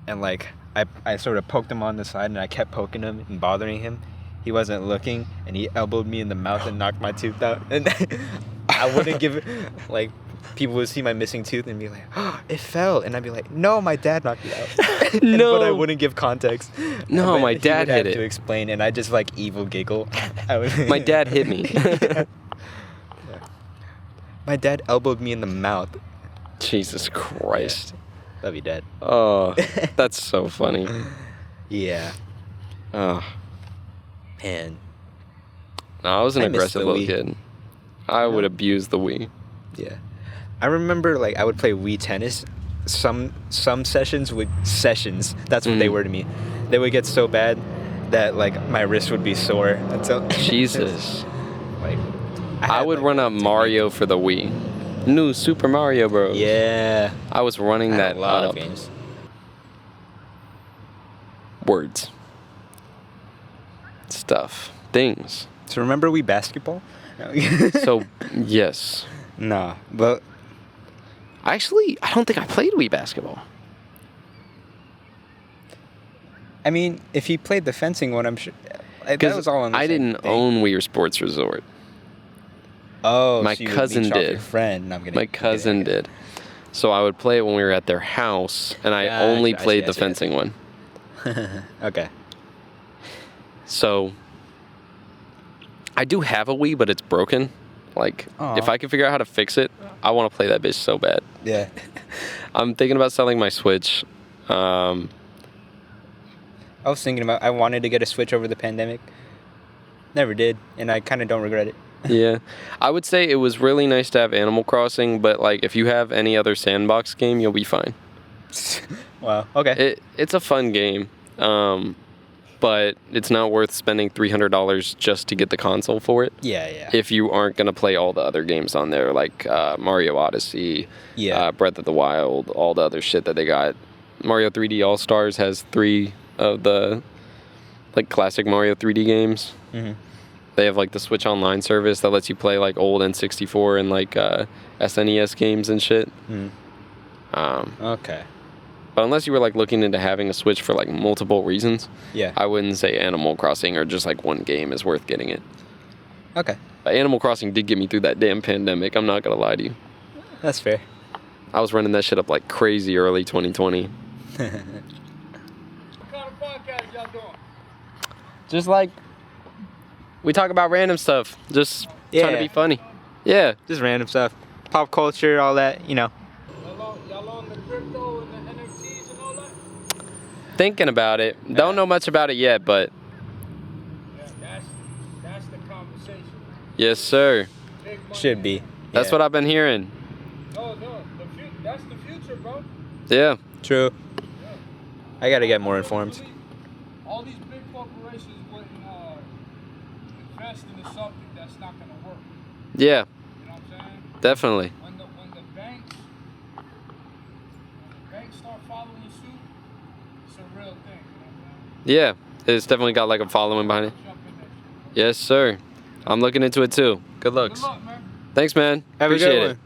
and like I sort of poked him on the side, and I kept poking him and bothering him. He wasn't looking, and he elbowed me in the mouth and knocked my tooth out. And I wouldn't give it, like, people would see my missing tooth and be like, oh, it fell, and I'd be like, no, my dad knocked it out. No. But I wouldn't give context. No, But my he dad would have hit to it. explain, and I just like evil giggle. My dad hit me. My dad elbowed me in the mouth. Jesus Christ. Love you, Dad. Oh, that's so funny. Yeah. Oh. And No, I was an I miss aggressive the little Wii. kid. I would abuse the Wii. yeah, I remember, like, I would play Wii tennis. Some sessions that's what they were to me. They would get so bad that, like, my wrist would be sore until Jesus. like I would run up Mario for the Wii. New Super Mario Bros. Yeah, I was running I had that a lot up. of games. Words. Stuff. Things. So remember Wii basketball? No. So, yes. Nah, but Actually, I don't think I played Wii basketball. I mean, if he played the fencing one, I'm sure that Because was all on the I same didn't thing. own Wii Sports Resort. Oh, My so you would cousin leech off did. Your friend. No, I'm kidding. My cousin did. So I would play it when we were at their house, and I Gotcha, only I see, played I the see, I see. fencing one. Okay. So I do have a Wii, but it's broken. Like, Aw. if I can figure out how to fix it, I want to play that bitch so bad. Yeah. I'm thinking about selling my Switch. I was thinking about, I wanted to get a Switch over the pandemic. Never did, and I kind of don't regret it. Yeah. I would say it was really nice to have Animal Crossing, but, like, if you have any other sandbox game, you'll be fine. Wow. Okay. It's a fun game, but it's not worth spending $300 just to get the console for it. Yeah. If you aren't going to play all the other games on there, like Mario Odyssey, Yeah. Breath of the Wild, all the other shit that they got. Mario 3D All-Stars has 3 of the, like, classic Mario 3D games. Mhm. They have, like, the Switch Online service that lets you play, like, old N64 and, like, SNES games and shit. Okay. But unless you were, like, looking into having a Switch for, like, multiple reasons, Yeah. I wouldn't say Animal Crossing or just, like, one game is worth getting it. Okay. But Animal Crossing did get me through that damn pandemic. I'm not going to lie to you. That's fair. I was running that shit up like crazy early 2020. What kind of podcast y'all doing? Just like, we talk about random stuff. Just trying to Yeah. be funny. Yeah. Just random stuff. Pop culture, all that, you know. Y'all on the crypto and the NFTs and all that? Thinking about it. Don't know much about it yet, but Yeah, that's the conversation. yes, sir. Big money. Should be. That's what I've been hearing. No, that's the future, bro. Yeah. True. I gotta get more informed. All these big corporations wouldn't invest into something that's not gonna work. Yeah, You know what I'm saying? definitely. When the banks start following suit, it's a real thing. You know what I'm saying? Yeah, it's definitely got like a following behind it. Jump in that shit. Yes, sir. I'm looking into it too. Good Good looks. luck, man. Thanks, man. Have a Appreciate good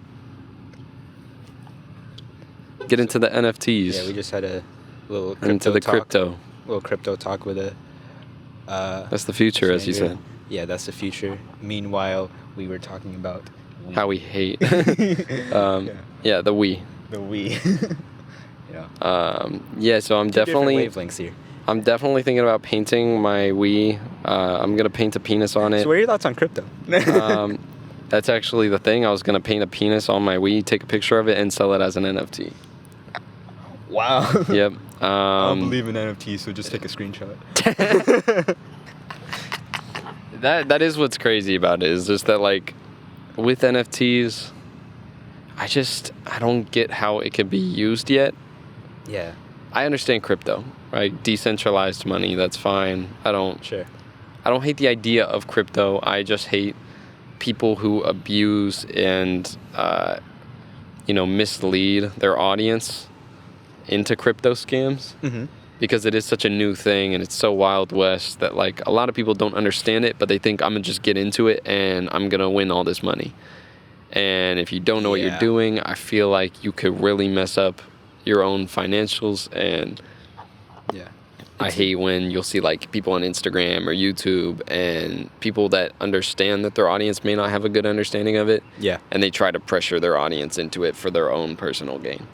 it. Get into the NFTs. Yeah, we just had a little crypto into the talk. crypto. Little crypto talk with a. That's the future, as you stranger. said. Yeah, that's the future. Meanwhile, we were talking about How we hate. Yeah, the we. the we. Yeah, so I'm definitely wavelengths here. I'm definitely thinking about painting my Wii. I'm gonna paint a penis on it. So, what are your thoughts on crypto? That's actually the thing. I was gonna paint a penis on my Wii, take a picture of it, and sell it as an NFT. Wow. Yep. I don't believe in NFTs, so just take a screenshot. That is what's crazy about it. Is just that like with NFTs, I don't get how it can be used yet. Yeah. I understand crypto, right? Decentralized money, that's fine. I don't hate the idea of crypto. I just hate people who abuse and mislead their audience into crypto scams. Mm-hmm. Because it is such a new thing and it's so Wild West that like a lot of people don't understand it, but they think I'm gonna just get into it and I'm gonna win all this money. And if you don't know what you're doing, I feel like you could really mess up your own financials. And Yeah. I hate when you'll see like people on Instagram or YouTube and people that understand that their audience may not have a good understanding of it. Yeah. And they try to pressure their audience into it for their own personal gain.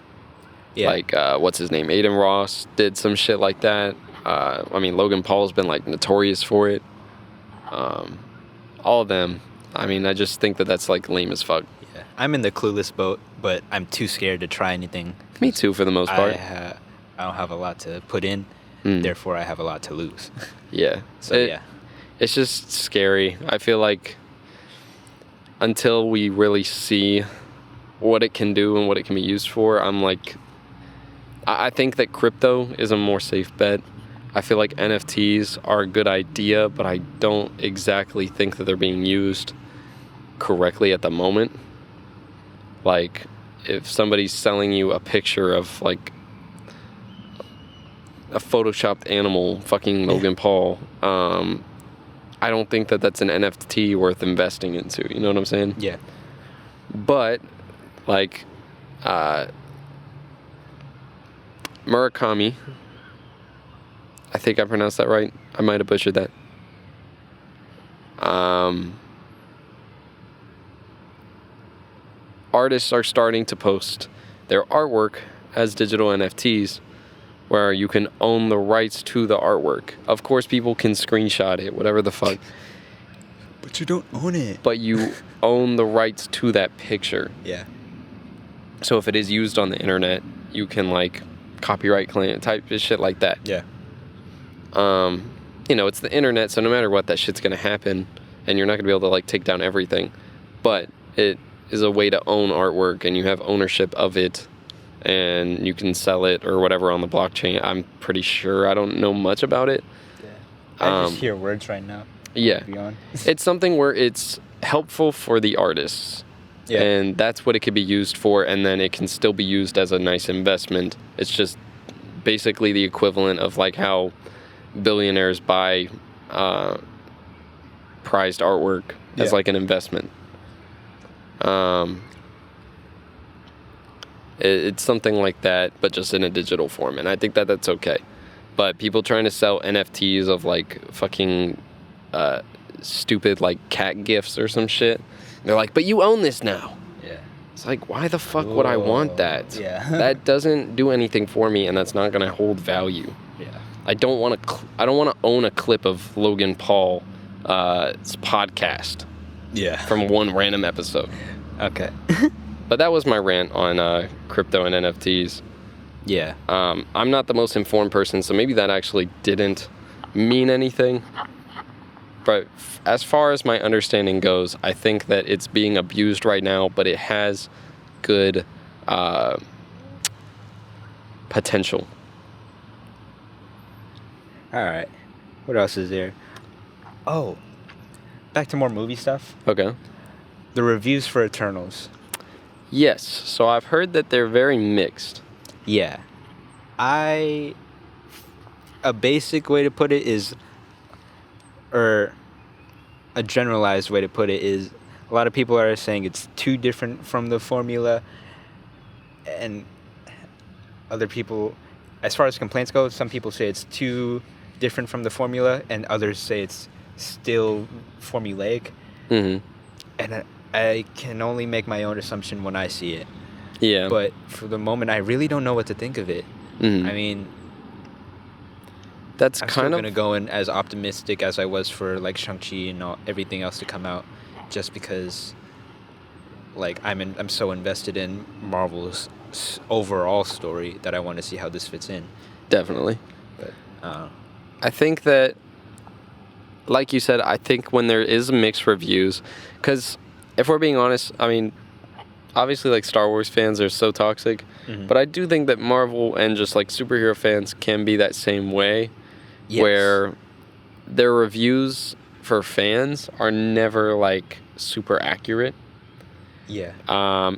Yeah. Like, what's his name? Aiden Ross did some shit like that. Logan Paul's been, like, notorious for it. All of them. I mean, I just think that that's, like, lame as fuck. Yeah. I'm in the clueless boat, but I'm too scared to try anything. Me too, for the most part. I don't have a lot to put in, Mm. therefore I have a lot to lose. Yeah. So, It's just scary. I feel like until we really see what it can do and what it can be used for, I'm like... I think that crypto is a more safe bet. I feel like NFTs are a good idea, but I don't exactly think that they're being used correctly at the moment. Like, if somebody's selling you a picture of, like, a photoshopped animal, fucking Logan Paul, I don't think that that's an NFT worth investing into. You know what I'm saying? Yeah. But, like, Murakami, I think I pronounced that right. I might have butchered that. Artists are starting to post their artwork as digital NFTs, where you can own the rights to the artwork. Of course, people can screenshot it, whatever the fuck. But you don't own it. But you own the rights to that picture. Yeah. So if it is used on the internet, you can, like, copyright claim type of shit like that. Yeah. It's the internet, so no matter what, that shit's gonna happen, and you're not gonna be able to like take down everything. But it is a way to own artwork, and you have ownership of it, and you can sell it or whatever on the blockchain. I'm pretty sure. I don't know much about it. I just hear words right now. Yeah, To be honest. it's something where it's helpful for the artists. Yeah. And that's what it could be used for, and then it can still be used as a nice investment. It's just basically the equivalent of like how billionaires buy prized artwork as like an investment. It's something like that, but just in a digital form, and I think that that's okay. But people trying to sell NFTs of like fucking stupid like cat gifs or some shit. They're like, but you own this now. Yeah. It's like, why the fuck would I want that? Yeah. That doesn't do anything for me, and that's not gonna hold value. Yeah. I don't want to own a clip of Logan Paul's podcast Yeah. from one random episode. Okay. But that was my rant on crypto and NFTs. Yeah. I'm not the most informed person, so maybe that actually didn't mean anything. But as far as my understanding goes, I think that it's being abused right now, but it has good potential. All right. What else is there? Oh, back to more movie stuff. Okay. The reviews for Eternals. Yes, so I've heard that they're very mixed. Yeah. I a basic way to put it is, or a generalized way to put it is, a lot of people are saying it's too different from the formula, and other people, as far as complaints go, some people say it's too different from the formula, and others say it's still formulaic. Mm-hmm. And I can only make my own assumption when I see it. Yeah. But for the moment, I really don't know what to think of it. Mhm. I mean, That's I'm still kind of gonna go in as optimistic as I was for like Shang-Chi and everything else to come out, just because, like, I'm so invested in Marvel's overall story that I want to see how this fits in. definitely. But I think that, like you said, I think when there is mixed reviews, because if we're being honest, I mean, obviously, like, Star Wars fans are so toxic, Mhm. but I do think that Marvel and just, like, superhero fans can be that same way, yes. where their reviews for fans are never, like, super accurate. Yeah.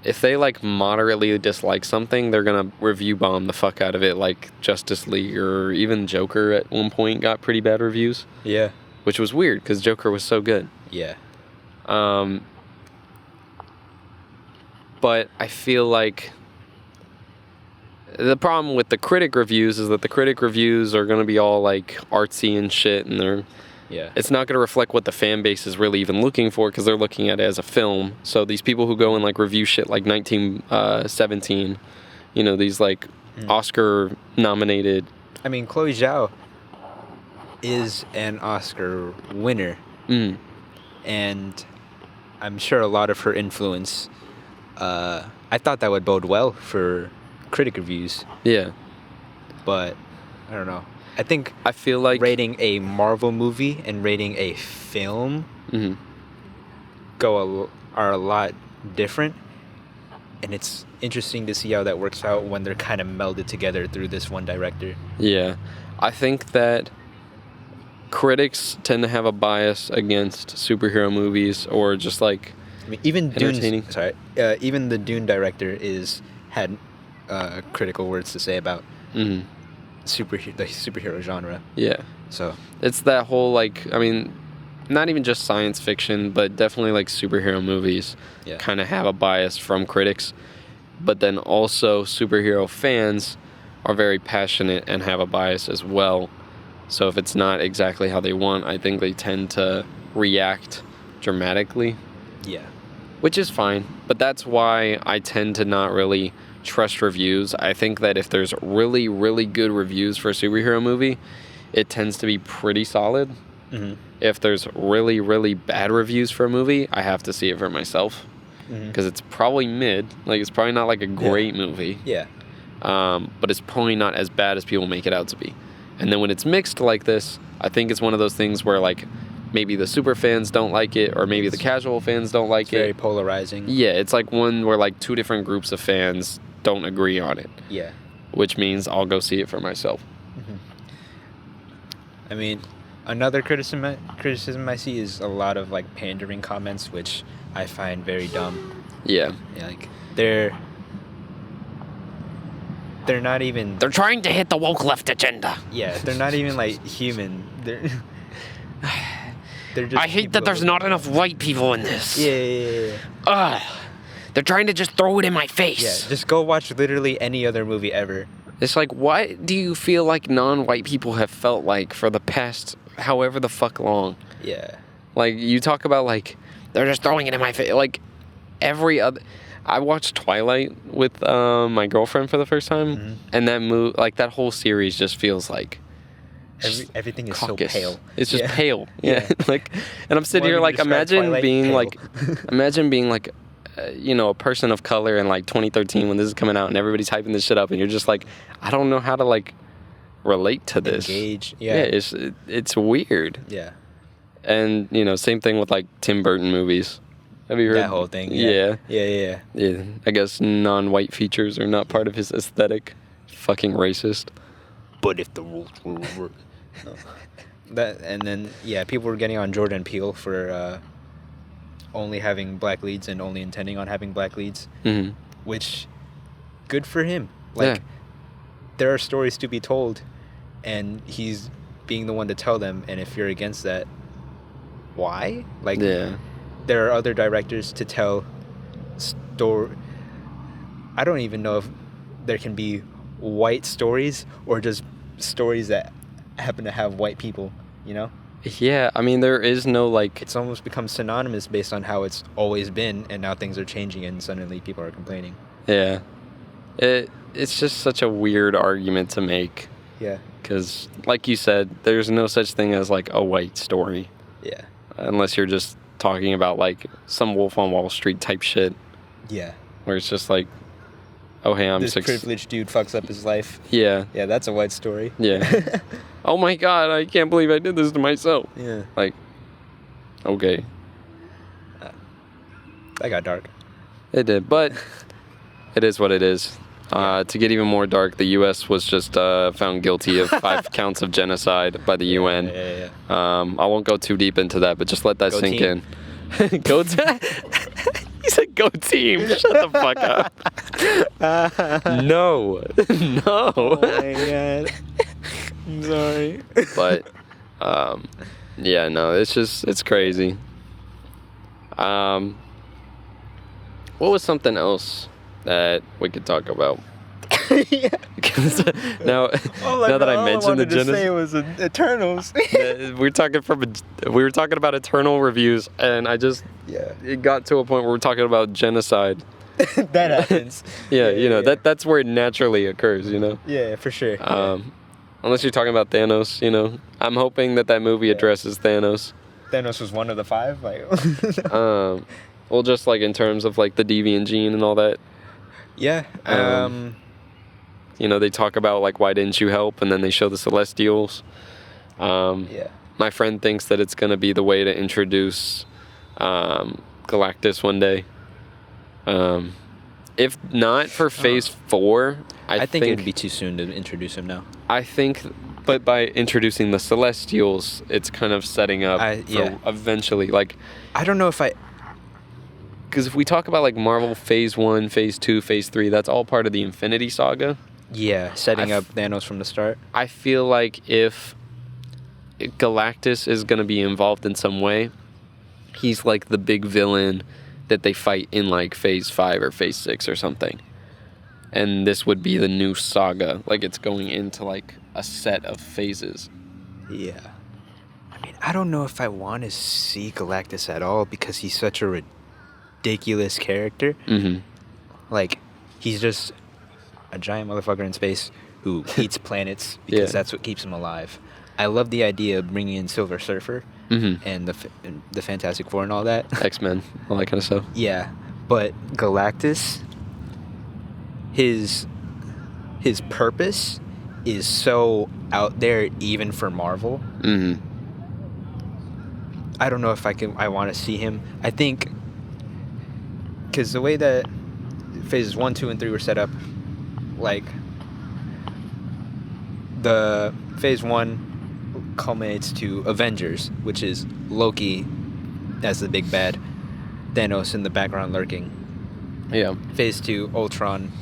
If they, like, moderately dislike something, they're gonna review bomb the fuck out of it, like Justice League or even Joker at one point got pretty bad reviews, Yeah. which was weird because Joker was so good. Yeah. But I feel like the problem with the critic reviews is that the critic reviews are going to be all like artsy and shit, and Yeah. it's not going to reflect what the fan base is really even looking for, because they're looking at it as a film. So these people who go and like review shit like 1917, you know, these like Oscar nominated. I mean, Chloe Zhao is an Oscar winner, Mm, and I'm sure a lot of her influence. I thought that would bode well for critic reviews, yeah, but I don't know. I think I feel like rating a Marvel movie and rating a film Mhm. are a lot different, and it's interesting to see how that works out when they're kind of melded together through this one director. Yeah, I think that critics tend to have a bias against superhero movies, or just like, I mean, even Entertaining. even the Dune director had critical words to say about mhm, the superhero genre. yeah, So it's that whole like, I mean, not even just science fiction, but definitely like superhero movies Yeah. kind of have a bias from critics, but then also superhero fans are very passionate and have a bias as well. So if it's not exactly how they want, I think they tend to react dramatically, yeah, which is fine. But that's why I tend to not really trust reviews. I think that if there's really, really good reviews for a superhero movie, it tends to be pretty solid. mm-hmm. If there's really, really bad reviews for a movie, I have to see it for myself, because it's probably mid. Like, it's probably not like a great movie, Yeah, but it's probably not as bad as people make it out to be. And then when it's mixed like this, I think it's one of those things where, like, maybe the super fans don't like it, or maybe the casual fans don't like it's very it. polarizing. Yeah, it's like one where like two different groups of fans don't agree on it, Yeah. which means I'll go see it for myself. I mean, another criticism I see is a lot of like pandering comments, which I find very dumb. Yeah. Yeah, like they're not even. They're trying to hit the woke left agenda. Yeah, they're not even like human. They're just. I hate people that there's not enough white people in this. Yeah. Ugh. They're trying to just throw it in my Yeah, face. just go watch literally any other movie ever. It's like, what do you feel like non-white people have felt like for the past however the fuck long? Yeah. Like, you talk about, like, they're just throwing it in my face. Like, every other... I watched Twilight with my girlfriend for the first time, and that like, that whole series just feels like... Everything is caucus. so pale. It's just Yeah. pale. Yeah. Like, and I'm sitting Why here, would like, you describe imagine Twilight being, pale? like... imagine being, like... you know, a person of color in like 2013 when this is coming out and everybody's hyping this shit up, and you're just like, I don't know how to like relate to this. Engage. Yeah, Yeah. it's weird. Yeah. And you know, same thing with like Tim Burton movies. Have you heard That whole thing. Yeah. Yeah. Yeah. I guess non-white features are not part of his aesthetic. Fucking racist. But if the rules were that, and then people were getting on Jordan Peele for only having black leads and only intending on having black leads, Mm-hmm. which good for him. Like, Yeah. there are stories to be told, and he's being the one to tell them. And if you're against that, why? Like, Yeah. there are other directors to tell story. I don't even know if there can be white stories or just stories that happen to have white people, you know? Yeah, I mean, there is no, like... It's almost become synonymous based on how it's always been, and now things are changing and suddenly people are complaining. Yeah. It's just such a weird argument to make. Yeah. Because, like you said, there's no such thing as, like, a white story. Yeah. Unless you're just talking about, like, some Wolf on Wall Street type shit. Yeah. Where it's just like, oh, hey, I'm This 6... privileged dude fucks up his life. Yeah. Yeah, that's a white story. Yeah. Oh, my God, I can't believe I did this to myself. Yeah. Like, okay. That got dark. It did, but it is what it is. To get even more dark, the U.S. was just found guilty of 5 counts of genocide by the UN. Yeah. I won't go too deep into that, but just let that Go sink team. in. Go team. He said go team. Shut the fuck up. No. No. Oh my God. I'm sorry. But, yeah, no, it's crazy. What was something else that we could talk about? Because now that I mentioned the say Genesis, was Eternals. we were talking about Eternal reviews, and Yeah. it got to a point where we're talking about genocide. That happens. Yeah, you know, that's where it naturally occurs, you know. Yeah, for sure. Unless you're talking about Thanos, you know. I'm hoping that movie addresses Thanos. Thanos was one of the 5. Like. Well, just like in terms of like the deviant gene and all that. Yeah. You know, they talk about like, why didn't you help? And then they show the Celestials. Yeah. My friend thinks that it's going to be the way to introduce Galactus one day. If not for Phase 4, I think it'd be too soon to introduce him now. I think, but by introducing the Celestials, it's kind of setting up for eventually, like... I don't know if Because if we talk about like Marvel Phase 1, Phase 2, Phase 3, that's all part of the Infinity Saga. Yeah, setting up Thanos from the start. I feel like if Galactus is going to be involved in some way, he's like the big villain that they fight in like Phase 5 or Phase 6 or something. And this would be the new saga. Like it's going into like a set of phases. Yeah. I mean, I don't know if I want to see Galactus at all because he's such a ridiculous character. Mm-hmm. Like, he's just a giant motherfucker in space who eats planets because that's what keeps him alive. I love the idea of bringing in Silver Surfer and the Fantastic Four and all that. X-Men, all that kind of stuff. Yeah, but Galactus, his purpose is so out there even for Marvel. Mm-hmm. I don't know if I want to see him. I think because the way that phases 1, 2, and 3 were set up, like the phase 1 culminates to Avengers, which is Loki as the big bad, Thanos in the background lurking. Yeah. Phase 2, Ultron.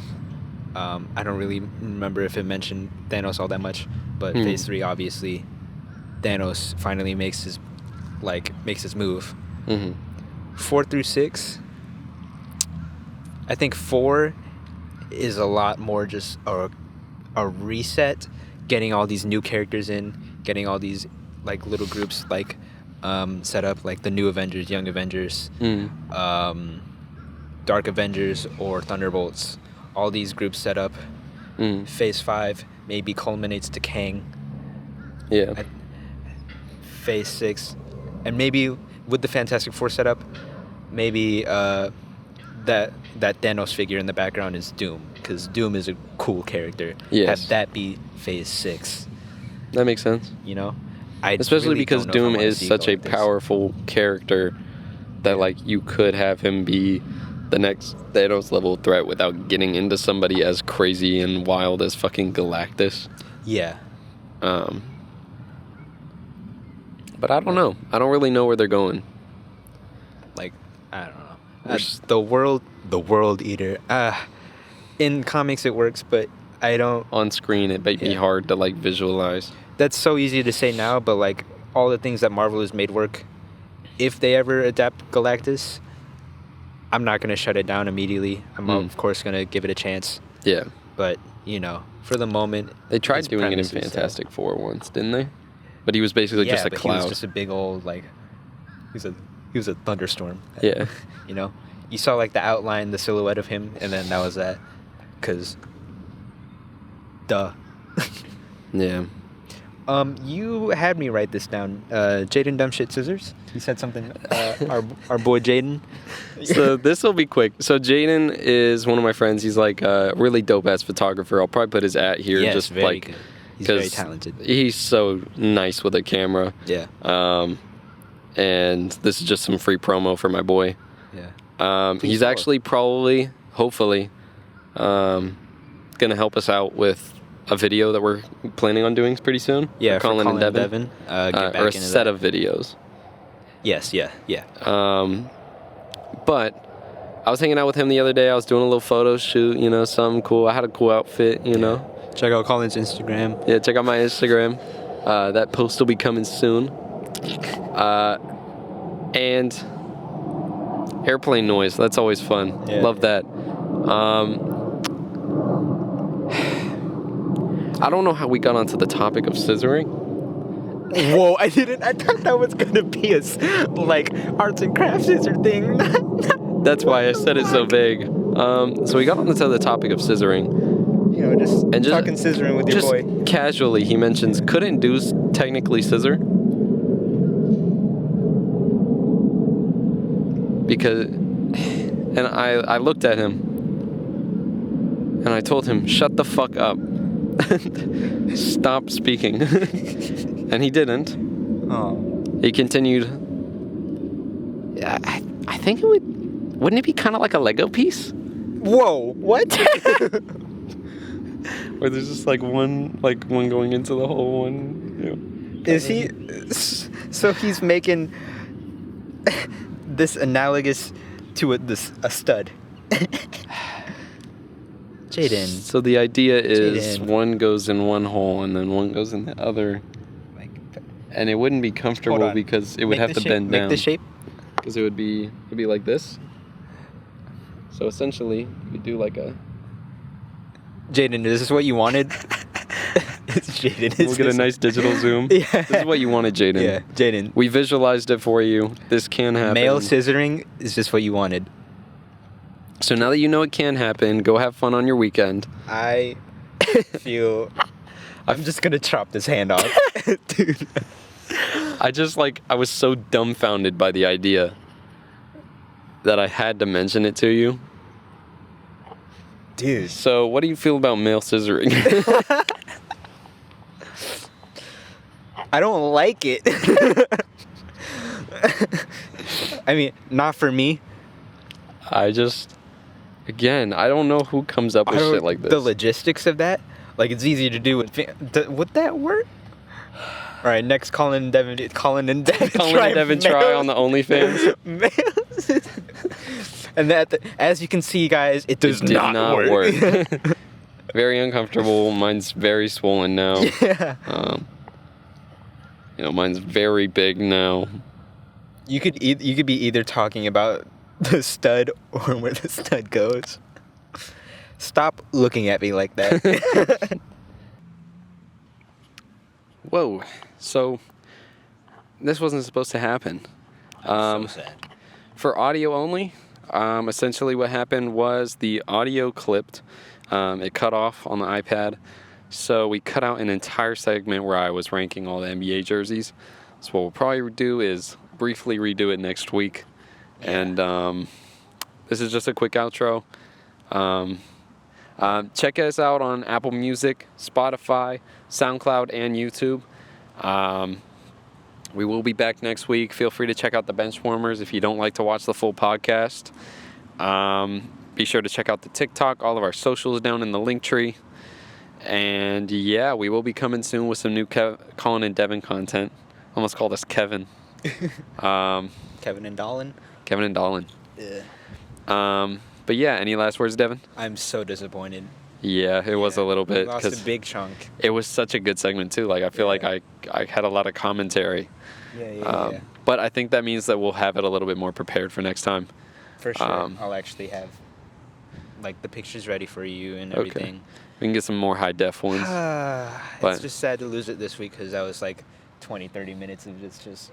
I don't really remember if it mentioned Thanos all that much, but Phase 3, obviously, Thanos finally makes his move. 4 through 6, I think 4 is a lot more just a reset, getting all these new characters in, getting all these like little groups like set up, like the New Avengers, Young Avengers, Dark Avengers, or Thunderbolts. All these groups set up. Phase 5 maybe culminates to Kang. Yeah. Phase 6, and maybe with the Fantastic Four setup, maybe that Thanos figure in the background is Doom, because Doom is a cool character. Yes. Have that be Phase 6. That makes sense. You know, Especially really because don't know if I Doom wanna is see such a Galactus. powerful character that like you could have him be the next Thanos level threat without getting into somebody as crazy and wild as fucking Galactus. Yeah. But I don't know. I don't really know where they're going. Like, I don't know. The world eater. In comics it works, but I don't. on screen, it might be Yeah. hard to like visualize. That's so easy to say now, but like all the things that Marvel has made work, if they ever adapt Galactus, I'm not gonna shut it down immediately. I'm of course gonna give it a chance, Yeah, but you know, for the moment, they tried its doing it in premise is that- Fantastic Four once, didn't they? But he was basically just a but cloud. He was just a big old like. He was a thunderstorm. Yeah. You know, you saw like the outline, the silhouette of him, and then that was that. Cause. Duh. Yeah. You had me write this down. Jaden Dumbshit Scissors. You said something. Our boy Jaden. So this will be quick. So Jaden is one of my friends. He's like a really dope ass photographer. I'll probably put his @ here. Yes, just very like, good. He's very 'cause talented. He's so nice with a camera. Yeah. And this is just some free promo for my boy. Yeah. He's forward. actually probably, hopefully, gonna help us out with a video that we're planning on doing pretty soon. Yeah. for Colin and Devin. Get back Or a into set that. of videos. Yes. Yeah. Yeah. But I was hanging out with him the other day. I was doing a little photo shoot, you know, something cool. I had a cool outfit, you know. Check out Colin's Instagram. Yeah, check out my Instagram. That post will be coming soon. And airplane noise. That's always fun. Yeah. Love that. I don't know how we got onto the topic of scissoring. Whoa! I thought that was gonna be a like arts and crafts scissor thing. That's why I said it so vague. So we got onto the topic of scissoring. You know, just And just talking scissoring with your just boy. casually, he mentions couldn't Deuce technically scissor because, and I looked at him and I told him shut the fuck up, stop speaking, and he didn't. Oh. He continued. I think it wouldn't it be kind of like a Lego piece? Whoa! What? Where there's just like one going into the whole one. You know. Is he? So he's making this analogous to a stud. Jaden. So the idea is Jaden. one goes in one hole and then one goes in the other, and it wouldn't be comfortable Hold on. because it would Make have the to shape- bend down. Make the shape. Because it'd be like this. So essentially, you do like a. Jaden, is this what you wanted? It's Jaden. We'll get a nice digital zoom. Yeah. This is what you wanted, Jaden. Yeah, Jaden. We visualized it for you. This can happen. Male scissoring is just what you wanted. So now that you know it can happen, go have fun on your weekend. I feel I'm just gonna chop this hand off, dude. I was so dumbfounded by the idea that I had to mention it to you. Dude. So, what do you feel about male scissoring? I don't like it. I mean, not for me. I don't know who comes up with shit like this. The logistics of that, like it's easy to do. Would that work? All right, next Colin and Devin try on the OnlyFans. And as you can see, guys, it does It did not work. work. Very uncomfortable. Mine's very swollen now. Yeah. Mine's very big now. You could be either talking about the stud or where the stud goes. Stop looking at me like that. Whoa. So, this wasn't supposed to happen. So sad. For audio only, essentially what happened was the audio clipped. It cut off on the iPad. So we cut out an entire segment where I was ranking all the NBA jerseys. So what we'll probably do is briefly redo it next week. And this is just a quick outro. Check us out on Apple Music, Spotify, SoundCloud, and YouTube. We will be back next week. Feel free to check out the Benchwarmers if you don't like to watch the full podcast. Be sure to check out the TikTok, all of our socials down in the link tree. And yeah, we will be coming soon with some new Colin and Devin content. Almost called us Kevin. Kevin and Dolan. Kevin and Dolan. Yeah. But yeah, any last words, Devin? I'm so disappointed. Yeah, it was a little We bit lost a because big chunk. it was such a good segment too. Like I feel like Yeah. I had a lot of commentary. Yeah. But I think that means that we'll have it a little bit more prepared for next time. For sure. um, I'll actually have like the pictures ready for you and Okay. everything. We can get some more high def ones. But- It's just sad to lose it this week because that was like 20-30 minutes of just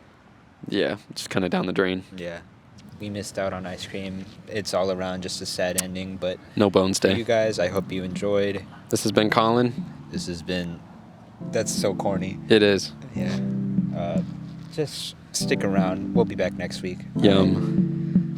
Yeah, just kind of down the drain. yeah. We missed out on ice cream. It's all around just a sad ending, but No bones for you day. guys, I hope you enjoyed. This has been Colin. This has been that's so corny. It is. Yeah. Just stick around. We'll be back next week. Yum.